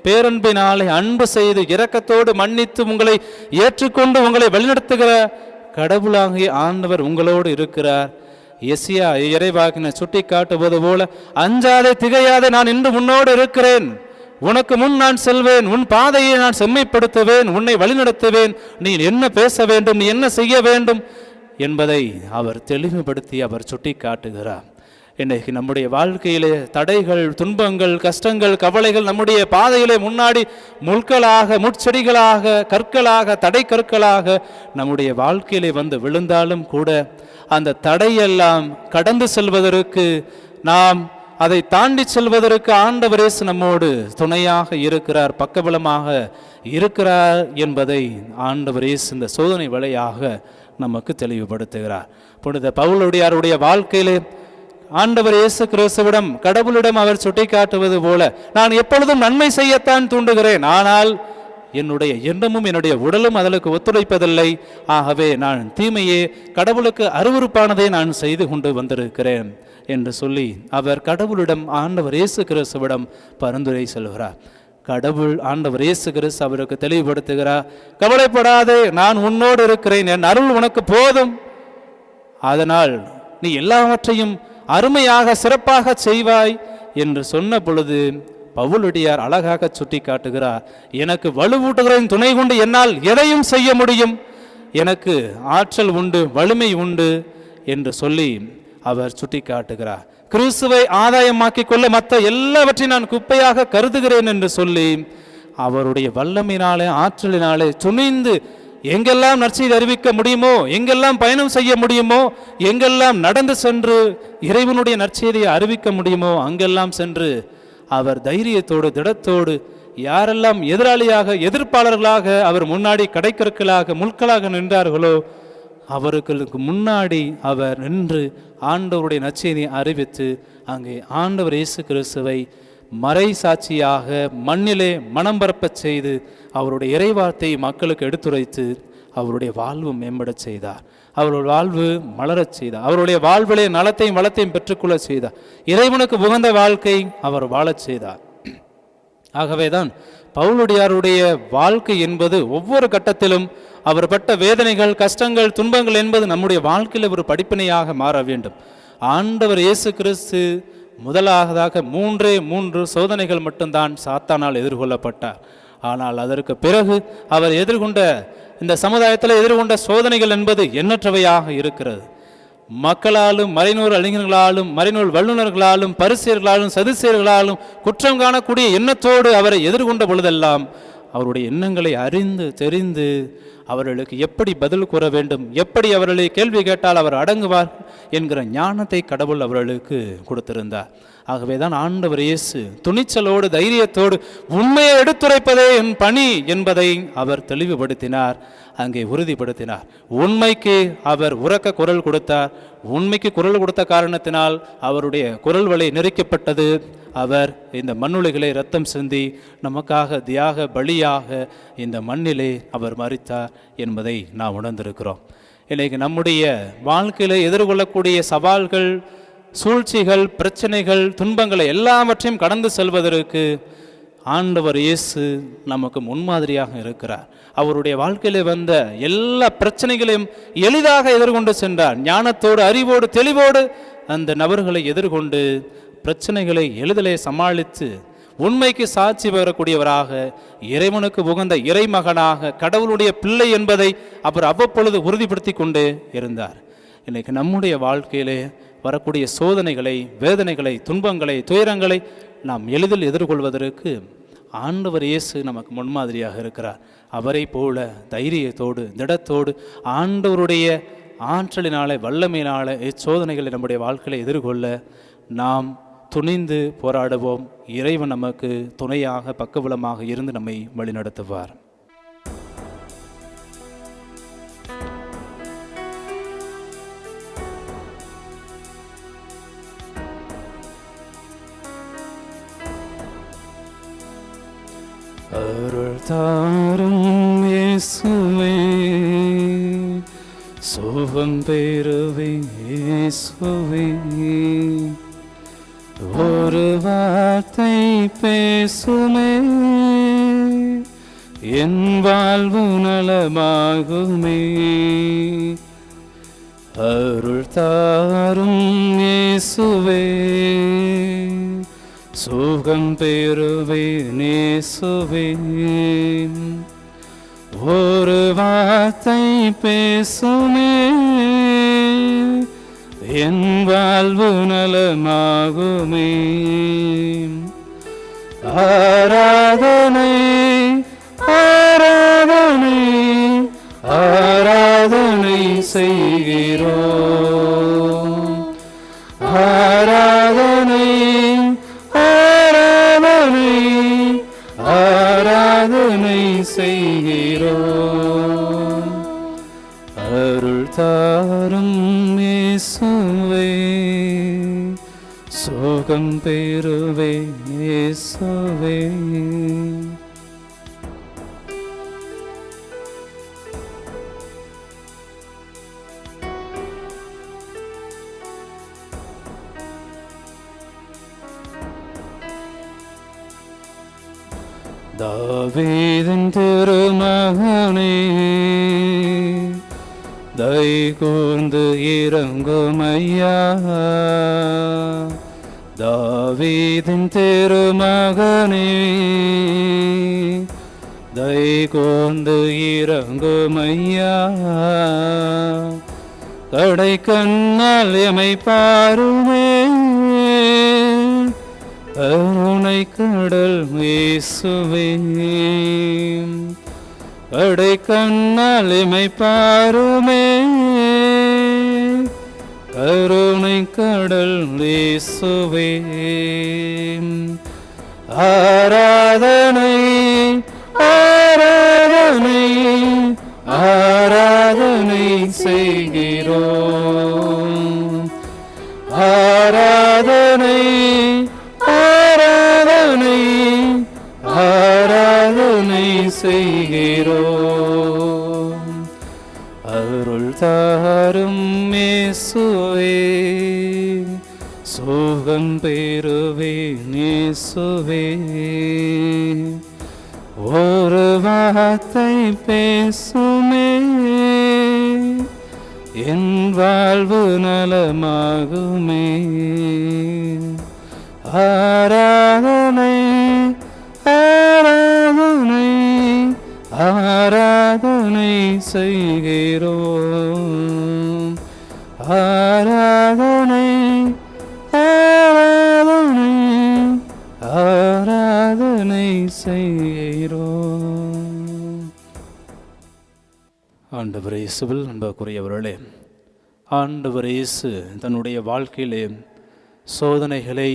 பேரன்பினாலே அன்பு செய்து இரக்கத்தோடு மன்னித்து உங்களை ஏற்றுக்கொண்டு உங்களை வழிநடத்துகிற கடவுளாகிய ஆண்டவர் உங்களோடு இருக்கிறார். எசியா இறைவாக்கினர் சுட்டி காட்டுவது போல, அஞ்சாதே திகையாதே, நான் இன்று உன்னோடு இருக்கிறேன், உனக்கு முன் நான் செல்வேன், உன் பாதையை நான் செம்மைப்படுத்துவேன், உன்னை வழிநடத்துவேன், நீ என்ன பேச வேண்டும், நீ என்ன செய்ய வேண்டும் என்பதை அவர் தெளிவுபடுத்தி அவர் சுட்டி காட்டுகிறார். இன்றைக்கு நம்முடைய வாழ்க்கையிலே தடைகள், துன்பங்கள், கஷ்டங்கள், கவலைகள் நம்முடைய பாதையிலே முன்னாடி முட்களாக, முட்செடிகளாக, கற்களாக, தடை கற்களாக நம்முடைய வாழ்க்கையிலே வந்து விழுந்தாலும் கூட அந்த தடையெல்லாம் கடந்து செல்வதற்கு, நாம் அதை தாண்டி செல்வதற்கு ஆண்டவர் இயேசு நம்மோடு துணையாக இருக்கிறார், பக்கபலமாக இருக்கிறார் என்பதை ஆண்டவர் இயேசு இந்த சோதனை வழியாக நமக்கு தெளிவுபடுத்துகிறார். புனித பவுலடியாருடைய வாழ்க்கையிலே ஆண்டவர் இயேசு கிறிஸ்துவிடம், கடவுளிடம் அவர் சுட்டி காட்டுவது போல, நான் எப்பொழுதும் நன்மை செய்யத்தான் தூண்டுகிறேன், ஆனால் என்னுடைய எண்ணமும் என்னுடைய உடலும் அதற்கு ஒத்துழைப்பதில்லை. ஆகவே நான் தீமையே, கடவுளுக்கு அருவருப்பானதை நான் செய்து கொண்டு வந்திருக்கிறேன் என்று சொல்லி அவர் கடவுளிடம், ஆண்டவர் இயேசு கிறிஸ்துவிடம் பரிந்துரை செல்கிறார். கடவுள் ஆண்டவர் இயேசு கிறிஸ்து அவருக்கு தெளிவுபடுத்துகிறார், கவலைப்படாதே, நான் உன்னோடு இருக்கிறேன், என் அருள் உனக்கு போதும், அதனால் நீ எல்லாவற்றையும் அருமையாக சிறப்பாக செய்வாய் என்று சொன்ன பொழுது பவுலடியார் அழகாக சுட்டி காட்டுகிறார், எனக்கு வலுவூட்டுகிறேன் துணை கொண்டு என்னால் எதையும் செய்ய முடியும், எனக்கு ஆற்றல் உண்டு, வலிமை உண்டு என்று சொல்லி அவர் சுட்டி காட்டுகிறார். கிறிஸ்துவை ஆதாயமாக்கிக் கொள்ள மற்ற எல்லாவற்றையும் நான் குப்பையாக கருதுகிறேன் என்று சொல்லி அவருடைய வல்லமையினாலே, ஆற்றலினாலே துணிந்து எங்கெல்லாம் நற்செய்தி அறிவிக்க முடியுமோ, எங்கெல்லாம் பயணம் செய்ய முடியுமோ, எங்கெல்லாம் நடந்து சென்று இறைவனுடைய நற்செய்தியை அறிவிக்க முடியுமோ அங்கெல்லாம் சென்று அவர் தைரியத்தோடு, திடத்தோடு, யாரெல்லாம் எதிராளியாக, எதிர்ப்பாளர்களாக அவர் முன்னாடி கடைக்கற்களாக, முட்களாக நின்றார்களோ அவர்களுக்கு முன்னாடி அவர் நின்று ஆண்டவருடைய நற்செய்தியை அறிவித்து அங்கே ஆண்டவர் இயேசு கிறிஸ்துவை மறை சாட்சியாக மண்ணிலே மனம் பரப்பச் செய்து அவருடைய இறைவார்த்தை மக்களுக்கு எடுத்துரைத்து அவருடைய வாழ்வு மேம்படச் செய்தார், அவருடைய வாழ்வு மலரச் செய்தார், அவருடைய வாழ்விலே நலத்தையும் வளத்தையும் பெற்றுக்கொள்ள செய்தார், இறைவனுக்கு உகந்த வாழ்க்கை அவர் வாழச் செய்தார். ஆகவேதான் பவுலடியாருடைய வாழ்க்கை என்பது ஒவ்வொரு கட்டத்திலும் அவர் பட்ட வேதனைகள், கஷ்டங்கள், துன்பங்கள் என்பது நம்முடைய வாழ்க்கையில் ஒரு படிப்பினையாக மாற வேண்டும். ஆண்டவர் இயேசு கிறிஸ்து முதலாவதாக 3 சோதனைகள் மட்டும்தான் சாத்தானால் எதிர்கொள்ளப்பட்டார். ஆனால் அதற்கு பிறகு அவர் எதிர்கொண்ட, இந்த சமுதாயத்தில் எதிர்கொண்ட சோதனைகள் என்பது எண்ணற்றவையாக இருக்கிறது. மக்களாலும், மறைநூல் அறிஞர்களாலும், மறைநூல் வல்லுநர்களாலும், பரிசேயர்களாலும், சதுசேயர்களாலும் குற்றம் காணக்கூடிய எண்ணத்தோடு அவரை எதிர்கொண்ட பொழுதெல்லாம் அவருடைய எண்ணங்களை அறிந்து தெரிந்து அவர்களுக்கு எப்படி பதில் கூற வேண்டும், எப்படி அவர்களை கேள்வி கேட்டால் அவர் அடங்குவார் என்கிற ஞானத்தை கடவுள் அவர்களுக்கு கொடுத்திருந்தார். ஆகவே தான் ஆண்டவர் இயேசு துணிச்சலோடு தைரியத்தோடு உண்மையை எடுத்துரைப்பதே என் பணி என்பதை அவர் தெளிவுபடுத்தினார், அங்கே உறுதிப்படுத்தினார். உண்மைக்கு அவர் உரக்க குரல் கொடுத்தார். உண்மைக்கு குரல் கொடுத்த காரணத்தினால் அவருடைய குரல் வலை நெருக்கப்பட்டது. அவர் இந்த மண்ணுலகிலே இரத்தம் சிந்தி நமக்காக தியாக பலியாக இந்த மண்ணிலே அவர் மரித்தார் என்பதை நாம் உணர்ந்திருக்கிறோம். இன்றைக்கு நம்முடைய வாழ்க்கையில் எதிர்கொள்ளக்கூடிய சவால்கள், சூழ்ச்சிகள், பிரச்சனைகள், துன்பங்களை எல்லாவற்றையும் கடந்து செல்வதற்கு ஆண்டவர் இயேசு நமக்கு முன்மாதிரியாக இருக்கிறார். அவருடைய வாழ்க்கையில் வந்த எல்லா பிரச்சனைகளையும் எளிதாக எதிர்கொண்டு சென்றார். ஞானத்தோடு, அறிவோடு, தெளிவோடு அந்த நபர்களை எதிர்கொண்டு பிரச்சனைகளை எளிதிலே சமாளித்து உண்மைக்கு சாட்சி பெறக்கூடியவராக, இறைவனுக்கு உகந்த இறைமகனாக, கடவுளுடைய பிள்ளை என்பதை அவர் அவ்வப்பொழுது உறுதிப்படுத்தி கொண்டே இருந்தார். இன்னைக்கு நம்முடைய வாழ்க்கையிலே வரக்கூடிய சோதனைகளை, வேதனைகளை, துன்பங்களை, துயரங்களை நாம் எளிதில் எதிர்கொள்வதற்கு ஆண்டவர் இயேசு நமக்கு முன்மாதிரியாக இருக்கிறார். அவரை போல தைரியத்தோடு, திடத்தோடு, ஆண்டவருடைய ஆற்றலினாலே, வல்லமையினாலே இச்சோதனைகளை நம்முடைய வாழ்க்கையை எதிர்கொள்ள நாம் துணிந்து போராடுவோம். இறைவன் நமக்கு துணையாக, பக்கபலமாக இருந்து நம்மை வழிநடத்துவார். அருள் தாரும் இயேசுவே, சுகம் பெறுவே இயேசுவே, ஒரு வார்த்தை பேசுமே என் வாழ்வு நலமாகுமே. அருள் தாரும் இயேசுவே, சுகம் பெறுவேன் இயேசுவே, ஒரு வார்த்தை பேசுமே என் வாழ்வு நலமாகுமே. ஆராதனை ஆராதனை ஆராதனை செய்கிறோம், ஆராதனை ஆராதனை ஆராதனை செய்கிறோம். அருள் தாரும் இயேசுவே, சுகம் பெறுவேன் இயேசுவே. தாவீதின் திருமகனே, தயை கூர்ந்து இறங்கும் ஐயா. தாவீதின் திருமகனே, தயை கூர்ந்து இறங்கும் ஐயா. கடை கண்ணால் எமை பாருமே, கருணை கடல் இயேசுவே. கடை கண்ணால் எமை பாருமே, கருணை கடல் இயேசுவே. ஆராதனை ஆராதனை ஆராதனை செய்கிறோம், ஆராதனை ஆராதனை ஆராதனை செய்கிறோம். அருள் தாரும் இயேசுவே, சுகம் பெறுவேன் இயேசுவே. ஒரு வார்த்தை பேசுமே என் வாழ்வு நலமாகுமே. ஆராதனை ஆராதனை ஆராதனை செய்கிறோம், ஆராதனை ஆராதனை ஆராதனை செய்கிறோம். ஆண்டவர் இயேசுவில் அன்புக்குரியவர்களே, ஆண்டவர் இயேசு தன்னுடைய வாழ்க்கையிலே சோதனைகளை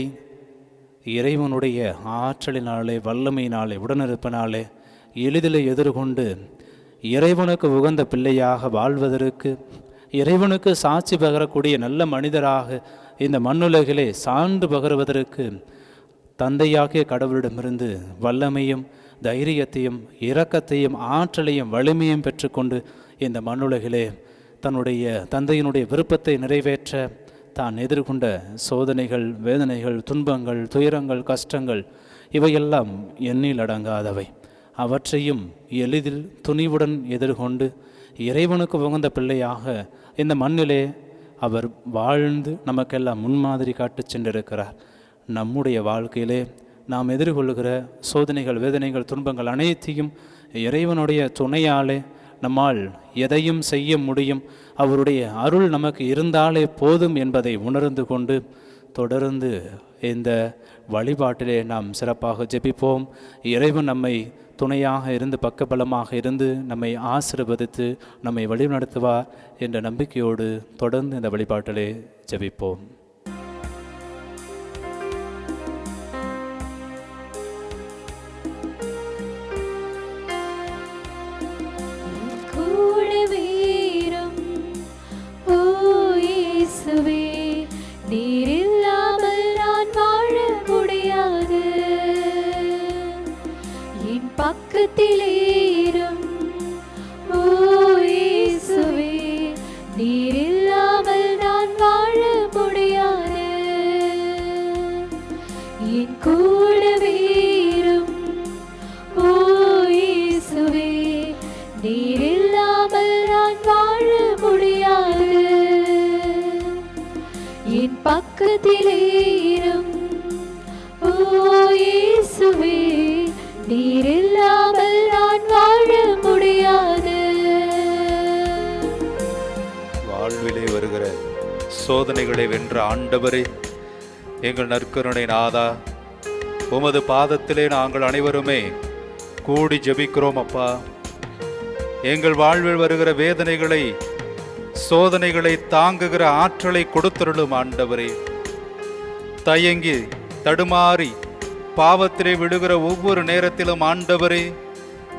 இறைவனுடைய ஆற்றலினாலே, வல்லமையினாலே, உடனிருப்பினாலே எளிதில் எதிர்கொண்டு இறைவனுக்கு உகந்த பிள்ளையாக வாழ்வதற்கு, இறைவனுக்கு சாட்சி பகரக்கூடிய நல்ல மனிதராக இந்த மண்ணுலகிலே சான்று பகருவதற்கு தந்தையாகிய கடவுளிடமிருந்து வல்லமையும் தைரியத்தையும் இரக்கத்தையும் ஆற்றலையும் வலிமையும் பெற்றுக்கொண்டு இந்த மண்ணுலகிலே தன்னுடைய தந்தையினுடைய விருப்பத்தை நிறைவேற்ற தான் எதிர்கொண்ட சோதனைகள், வேதனைகள், துன்பங்கள், துயரங்கள், கஷ்டங்கள் இவையெல்லாம் எண்ணில் அடங்காதவை. அவற்றையும் எளிதில் துணிவுடன் எதிர்கொண்டு இறைவனுக்கு உகந்த பிள்ளையாக இந்த மண்ணிலே அவர் வாழ்ந்து நமக்கெல்லாம் முன்மாதிரி காட்டு சென்றிருக்கிறார். நம்முடைய வாழ்க்கையிலே நாம் எதிர்கொள்ளுகிற சோதனைகள், வேதனைகள், துன்பங்கள் அனைத்தையும் இறைவனுடைய துணையாலே நம்மால் எதையும் செய்ய முடியும், அவருடைய அருள் நமக்கு இருந்தாலே போதும் என்பதை உணர்ந்து கொண்டு தொடர்ந்து இந்த வழிபாட்டிலே நாம் சிறப்பாக ஜெபிப்போம். இறைவன் நம்மை துணையாக இருந்து, பக்கபலமாக இருந்து நம்மை ஆசீர்வதித்து நம்மை வழிநடத்துவார் என்ற நம்பிக்கையோடு தொடர்ந்து இந்த வழிபாட்டிலே ஜெபிப்போம். பக்கத்திலேரும் ஓ இயேசுவே, நீர் இல்லாமல் நான் வாழ முடியாது. என் கூடவேரும் ஓ இயேசுவே, நீர் இல்லாமல் நான் வாழ முடியாது. என் பக்கத்திலேரும் ஓ இயேசுவே, நீர் இல்லாமல் நான் வாழ முடியாது. வாழ்விலே வருகிற சோதனைகளை வென்ற ஆண்டவரே, எங்கள் நற்கருணை நாதா, உமது பாதத்திலே நாங்கள் அனைவருமே கூடி ஜெபிக்கிறோம் அப்பா. எங்கள் வாழ்வில் வருகிற வேதனைகளை, சோதனைகளை தாங்குகிற ஆற்றலை கொடுத்தருளும் ஆண்டவரே. தயங்கி தடுமாறி பாவத்திலே விடுகிற ஒவ்வொரு நேரத்திலும் ஆண்டவரே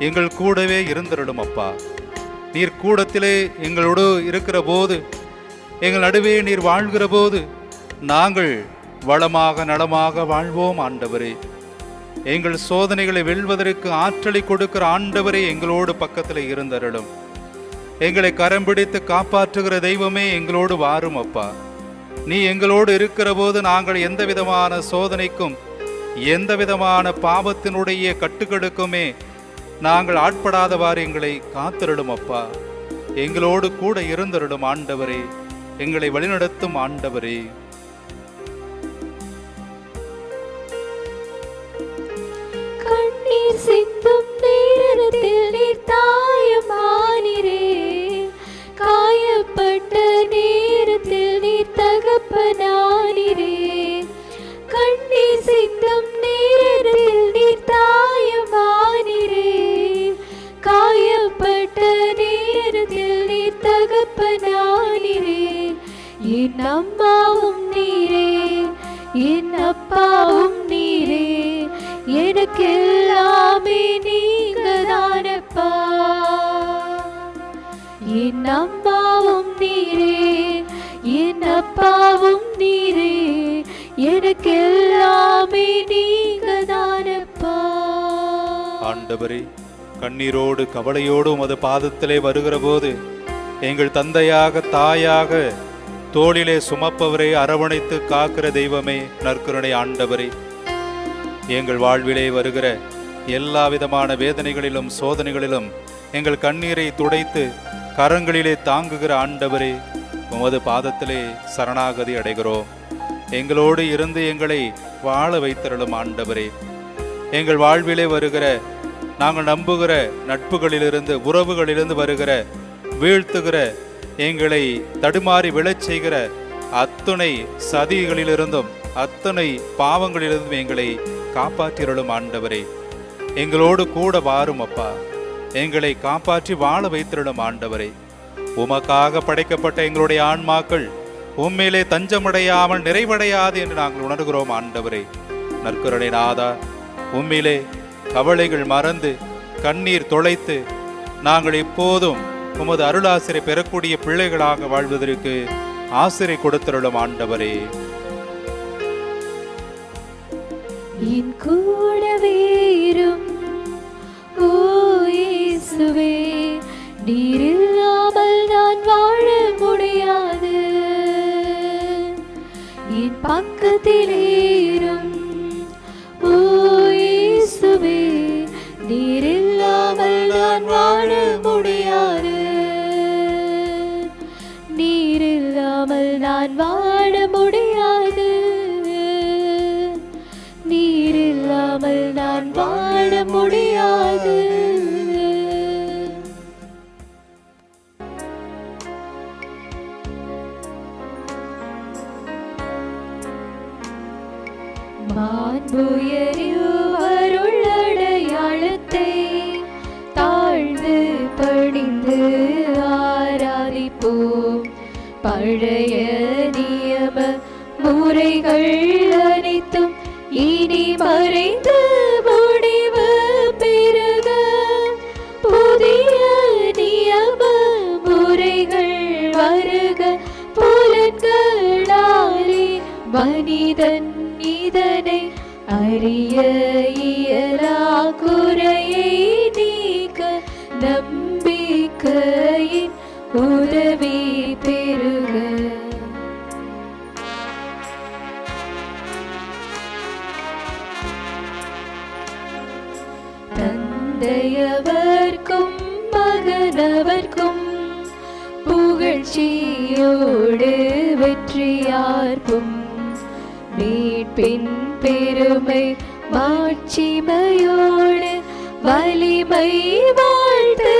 எங்கள் கூடவே இருந்தருளும் அப்பா. நீர் கூடத்திலே எங்களோடு இருக்கிற போது, எங்கள் நடுவே நீர் வாழ்கிற போது நாங்கள் வளமாக நலமாக வாழ்வோம் ஆண்டவரே. எங்கள் சோதனைகளை வெல்வதற்கு ஆற்றலை கொடுக்கிற ஆண்டவரே எங்களோடு பக்கத்தில் இருந்தருளும். எங்களை கரம் பிடித்து காப்பாற்றுகிற தெய்வமே எங்களோடு வாரும் அப்பா. நீ எங்களோடு இருக்கிற போது நாங்கள் எந்த விதமான சோதனைக்கும், எந்த விதமான பாவத்தினுடைய கட்டுகளுக்குமே நாங்கள் ஆட்படாதவாறு எங்களை காத்திருடும் அப்பா. எங்களோடு கூட இருந்தருடும் ஆண்டவரே, எங்களை வழிநடத்தும் ஆண்டவரே. கண்ணீர் சிந்தும் நேரத்தில் நீர் தாயமானீரே, காயப்பட்ட நேரத்தில் நீர் தகப்பனானீரே. கண்ணீர் சிந்தும் நேரத்தில் நீர் தாயமானீரே, காயப்பட்ட நேரத்தில் நீர் தகப்பனானீரே. என் அம்மாவும் நீரே, என் அப்பாவும் நீரே, எனக்கெல்லாமே நீங்கதானப்பா. என் அம்மாவும் நீரே, என் அப்பாவும் நீரே, எனக்கெல்லாமே நீங்கதானப்பா. ஆண்டவரே, கண்ணீரோடு கவலையோடு உமது பாதத்திலே வருகிற போது எங்கள் தந்தையாக, தாயாக, தோளிலே சுமப்பவரை அரவணைத்து காக்கிற தெய்வமே, நற்கருணை ஆண்டவரே, எங்கள் வாழ்விலே வருகிற எல்லா விதமான வேதனைகளிலும் சோதனைகளிலும் எங்கள் கண்ணீரை துடைத்து கரங்களிலே தாங்குகிற ஆண்டவரே, உமது பாதத்திலே சரணாகதி அடைகிறோம். எங்களோடு இருந்து எங்களை வாழ வைத்தருளும் ஆண்டவரே. எங்கள் வாழ்விலே வருகிற, நாங்கள் நம்புகிற நட்புகளிலிருந்து, உறவுகளிலிருந்து வருகிற, வீழ்த்துகிற, எங்களை தடுமாறி விழச் செய்கிற அத்துணை சதிகளிலிருந்தும் அத்தனை பாவங்களிலிருந்தும் எங்களை காப்பாற்றிருளும் ஆண்டவரே. எங்களோடு கூட வாரும் அப்பா. எங்களை காப்பாற்றி வாழ வைத்திருடும் ஆண்டவரே. உமக்காக படைக்கப்பட்ட எங்களுடைய ஆன்மாக்கள் உண்மையிலே தஞ்சமடையாமல் நிறைவடையாது என்று நாங்கள் உணர்கிறோம் ஆண்டவரே. நற்கருணை நாதா, உண்மையிலே கவலைகள் மறந்து கண்ணீர் தொலைத்து நாங்கள் எப்போதும் உமது அருளாசிரை பெறக்கூடிய பிள்ளைகளாக வாழ்வதற்கு ஆசிரை கொடுத்திருளும் ஆண்டவரே. என் கூடவே இரும் ஓ இயேசுவே, நீர் இல்லாமல் நான் வாழ முடியாது. என் பக்கத்திலே இரும் ஓ இயேசுவே, நீர் இல்லாமல் நான் வாழ முடியாது. நீர் இல்லாமல் நான் வாழ முடியாது. நீர் இல்லாமல் நான் வாழ முடியாது. மாண்புயரில் அருள் அடையாளத்தை தாழ்ந்து பணிந்து ஆராதிப்போம். பழைய நியம முறைகள் அனைத்தும் இனி மறைந்து முடிவு பெறுக. புதிய நியம முறைகள் வருக. புலன்களாலே மனிதன் இதனை அறிய இயலா. குறையை நீக்க நம்பிக்கையின் உதவி பெறுக. தந்தையவர்க்கும் மகனவர்க்கும் புகழ்ச்சியோடு வெற்றியார்க்கும் மீட்பின் பெருமை மாட்சிமையோடு வலிமை வாழ்த்து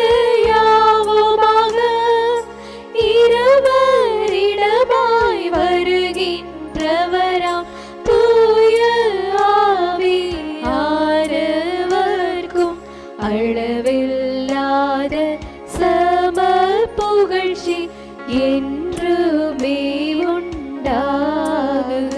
யாவுமாக. இருவரிடமாய் வருகின்றவராம் தூய ஆவியானவர்க்கும் அளவில்லாத சம புகழ்ச்சி என்றுமே உண்டாகுக.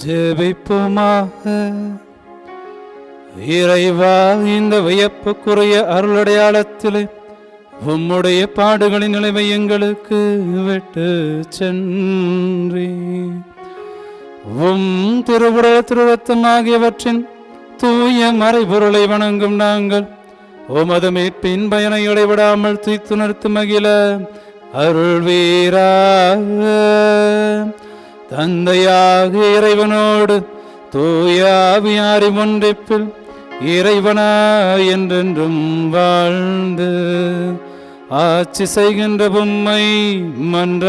ஜெபிப்போமாக. இறைவா, இந்த வியப்புக்குரிய அருளடையாளத்திலே உம்முடைய பாடுகளின் நிலைமை எங்களுக்கு விட்டு சென்றி உம் திருவுடல் திருரத்தம் ஆகியவற்றின் தூய மறைபொருளை வணங்கும் நாங்கள் உமது மீட்பின் பயனை இடைவிடாமல் துய்த்துணர்த்து மகிழ அருள்வீராக. தந்தையாக இறைவனோடு தூய ஆவியாரின் ஒன்றிப்பில் இறைவனா என்றென்றும் வாழ்ந்து ஆட்சி செய்கின்ற உம்மை மன்றாடுகின்றோம்.